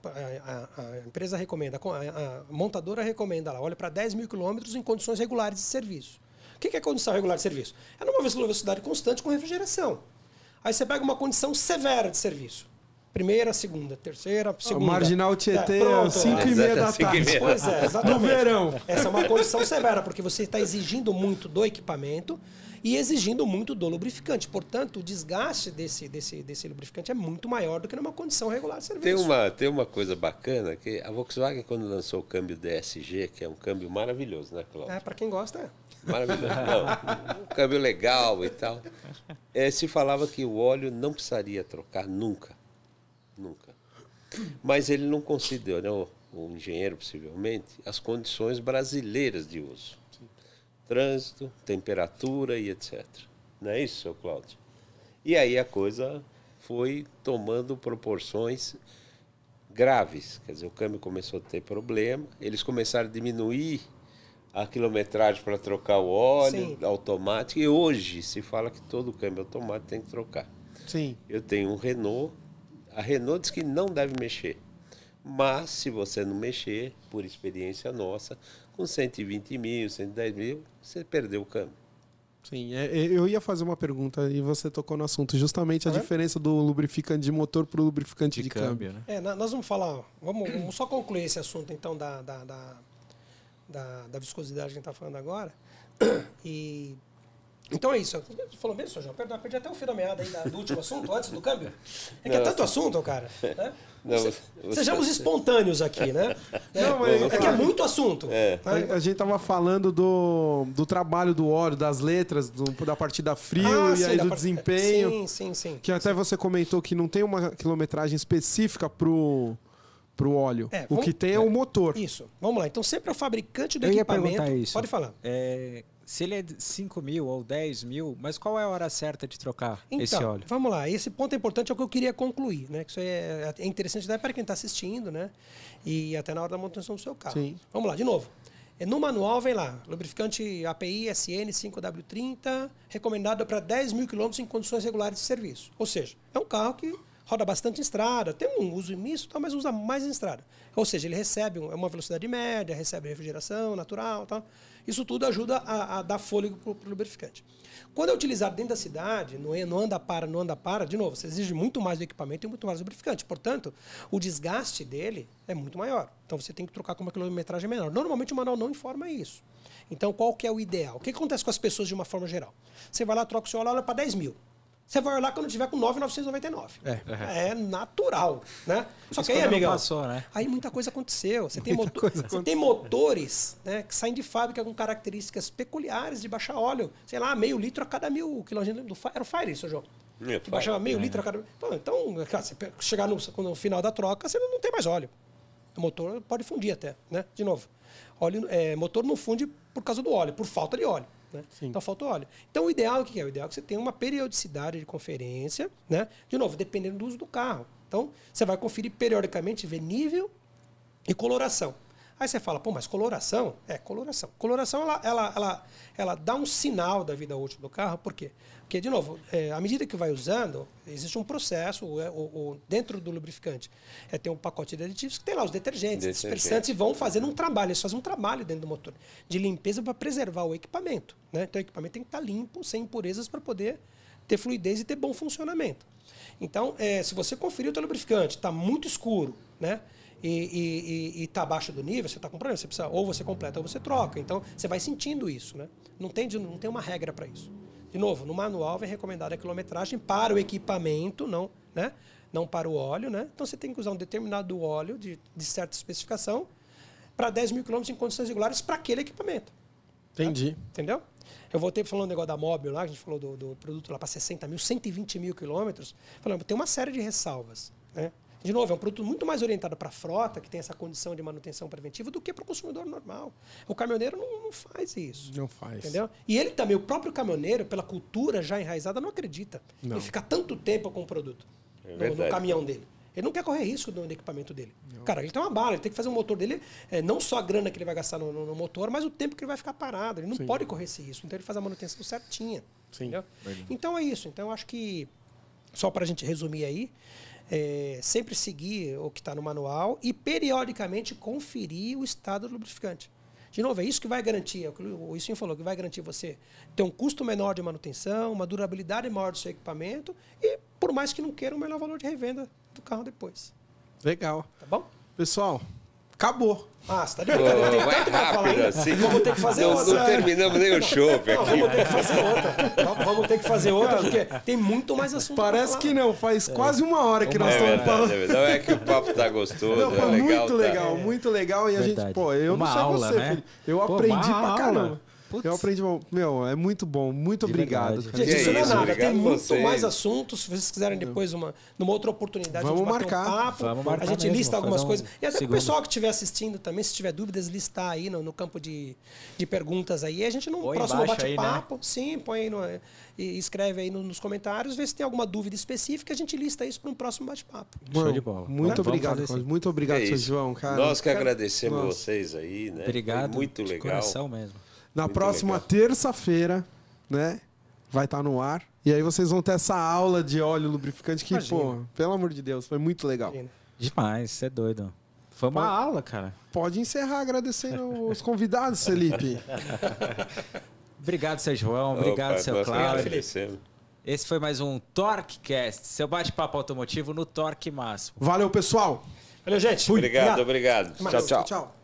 A empresa recomenda, a montadora recomenda lá, olha para 10 mil quilômetros em condições regulares de serviço. O que é condição regular de serviço? É numa velocidade constante com refrigeração. Aí você pega uma condição severa de serviço. Primeira, segunda, terceira, segunda. O Marginal Tietê, 5h30 da tarde. Pois é, exatamente. No verão. Essa é uma condição severa, porque você está exigindo muito do equipamento e exigindo muito do lubrificante. Portanto, o desgaste desse lubrificante é muito maior do que numa condição regular de serviço. Tem uma coisa bacana, que a Volkswagen, quando lançou o câmbio DSG, que é um câmbio maravilhoso, né, Cláudio? Para quem gosta, é. Maravilhoso. Não, um câmbio legal e tal. Se falava que o óleo não precisaria trocar nunca. Nunca. Mas ele não considerou, o engenheiro possivelmente, as condições brasileiras de uso. Trânsito, temperatura e etc. Não é isso, seu Cláudio? E aí a coisa foi tomando proporções graves. Quer dizer, o câmbio começou a ter problema, eles começaram a diminuir a quilometragem para trocar o óleo automático, e hoje se fala que todo câmbio automático tem que trocar. Sim. Eu tenho um Renault, a Renault diz que não deve mexer, mas se você não mexer, por experiência nossa, com 120 mil, 110 mil, você perdeu o câmbio. Sim, eu ia fazer uma pergunta e você tocou no assunto, justamente a diferença do lubrificante de motor para o lubrificante de câmbio. Né? Nós vamos falar, vamos só concluir esse assunto então da viscosidade que a gente está falando agora. Então é isso. Você falou mesmo, Sr. João? Perdi até o fio da meada aí do último assunto, antes do câmbio. É que é tanto assunto, cara. Né? Sejamos espontâneos aqui, né? É que é muito assunto. A gente estava falando do trabalho do óleo, das letras, da partida frio e aí do desempenho. Sim. Que até você comentou que não tem uma quilometragem específica pro óleo. O que tem é o motor. Isso. Vamos lá. Então sempre é o fabricante do equipamento. Ia perguntar isso. Pode falar. Se ele é 5 mil ou 10 mil, mas qual é a hora certa de trocar esse óleo? Vamos lá. Esse ponto é importante, é o que eu queria concluir, né? Que isso é interessante até para quem está assistindo, né? E até na hora da manutenção do seu carro. Sim. Vamos lá, de novo. No manual vem lá, lubrificante API SN 5W30, recomendado para 10 mil quilômetros em condições regulares de serviço. Ou seja, é um carro que roda bastante em estrada, tem um uso misto, mas usa mais em estrada. Ou seja, ele recebe uma velocidade média, recebe refrigeração natural, tal. Isso tudo ajuda a dar fôlego para o lubrificante. Quando é utilizado dentro da cidade, no anda para, de novo, você exige muito mais do equipamento e muito mais do lubrificante. Portanto, o desgaste dele é muito maior. Então, você tem que trocar com uma quilometragem menor. Normalmente, o manual não informa isso. Então, qual que é o ideal? O que acontece com as pessoas de uma forma geral? Você vai lá, troca o seu óleo para 10 mil. Você vai olhar quando tiver com 9.999. É natural, né? Só que aí, amigão, passou, né? aí muita coisa aconteceu. Você tem motores, né, que saem de fábrica com características peculiares de baixar óleo. Sei lá, meio litro a cada 1000 quilômetros. Era o Fire, Sr. João? Que baixava meio litro a cada... Então, você chegar no final da troca, você não tem mais óleo. O motor pode fundir até, né? De novo, motor não funde por causa do óleo, por falta de óleo. Né? Então falta óleo. Então o ideal o que é? O ideal é que você tenha uma periodicidade de conferência, né? De novo, dependendo do uso do carro. Então você vai conferir periodicamente, ver nível e coloração. Aí você fala, mas coloração? Coloração. Coloração, ela dá um sinal da vida útil do carro. Por quê? Porque, de novo, à medida que vai usando, existe um processo dentro do lubrificante. Tem um pacote de aditivos que tem lá os detergentes, dispersantes, e vão fazendo um trabalho. Eles fazem um trabalho dentro do motor de limpeza para preservar o equipamento. Né? Então, o equipamento tem que estar limpo, sem impurezas, para poder ter fluidez e ter bom funcionamento. Então, se você conferir o teu lubrificante, está muito escuro, né? E está abaixo do nível, você está com problema, você precisa, ou você completa ou você troca. Então, você vai sentindo isso, né? Não tem uma regra para isso. De novo, no manual vem recomendada a quilometragem para o equipamento, não para o óleo, né? Então, você tem que usar um determinado óleo de certa especificação para 10 mil quilômetros em condições regulares para aquele equipamento. Entendi. Tá? Entendeu? Eu voltei falando do negócio da Mobil lá, a gente falou do produto lá para 60 mil, 120 mil quilômetros. Falando, tem uma série de ressalvas, né? De novo, é um produto muito mais orientado para a frota, que tem essa condição de manutenção preventiva, do que para o consumidor normal. O caminhoneiro não faz isso. Não faz. Entendeu? E ele também, o próprio caminhoneiro, pela cultura já enraizada, não acredita em ficar tanto tempo com o produto no caminhão dele. Ele não quer correr risco do equipamento dele. Não. Cara, ele tem uma bala, ele tem que fazer o motor dele, não só a grana que ele vai gastar no motor, mas o tempo que ele vai ficar parado. Ele não pode correr esse risco. Então ele faz a manutenção certinha. Entendeu? Então é isso. Então eu acho que, só para a gente resumir aí, sempre seguir o que está no manual e periodicamente conferir o estado do lubrificante. De novo, é isso que vai garantir, o Isinho falou, que vai garantir você ter um custo menor de manutenção, uma durabilidade maior do seu equipamento e, por mais que não queira, um menor valor de revenda do carro depois. Legal. Tá bom? Pessoal, acabou. Você tá de brincadeira. Tem tanto pra falar ainda. Assim, vamos ter que fazer outra. Não terminamos nem o chopp aqui. Vamos ter que fazer outra. Vamos ter que fazer outra, porque tem muito mais assunto. Parece que não, faz quase uma hora que nós estamos falando. Não é que o papo tá gostoso, foi legal. Muito legal, muito legal. E a gente, eu não sei você, filho. Eu aprendi pra caramba. Putz. Eu aprendi, meu, é muito bom. Muito obrigado. Verdade. Gente, isso não é nada. Obrigado Tem muito vocês. mais assuntos. Se vocês quiserem depois, numa outra oportunidade, Vamos a gente bater marcar. um papo. Vamos marcar a gente mesmo, lista algumas fazer um coisas. E até o segundo. pessoal que estiver assistindo também, se tiver dúvidas, listar aí no campo de perguntas aí. A gente no Põe próximo embaixo aí, bate-papo, sim, põe aí e escreve aí nos comentários, vê se tem alguma dúvida específica, a gente lista isso para um próximo bate-papo. Show de bola. Muito Vamos obrigado, fazer Cláudio. assim. Muito obrigado, É seu isso. João, cara. Nós que agradecemos Nossa. vocês aí, né? Obrigado. Foi muito de legal. coração mesmo. Na Muito próxima legal. terça-feira, né? Vai estar no ar. E aí vocês vão ter essa aula de óleo lubrificante que, Imagina. pô, pelo amor de Deus, foi muito legal. Imagina. Demais, você é doido. Foi uma aula, cara. Pode encerrar agradecendo os convidados, Felipe. Obrigado, seu João. Obrigado, Opa, seu nós que Cláudio. agradecemos. Esse foi mais um TorqueCast, seu bate-papo automotivo no Torque Máximo. Valeu, pessoal. Valeu, gente. Obrigado. Até mais. Tchau, tchau. Tchau.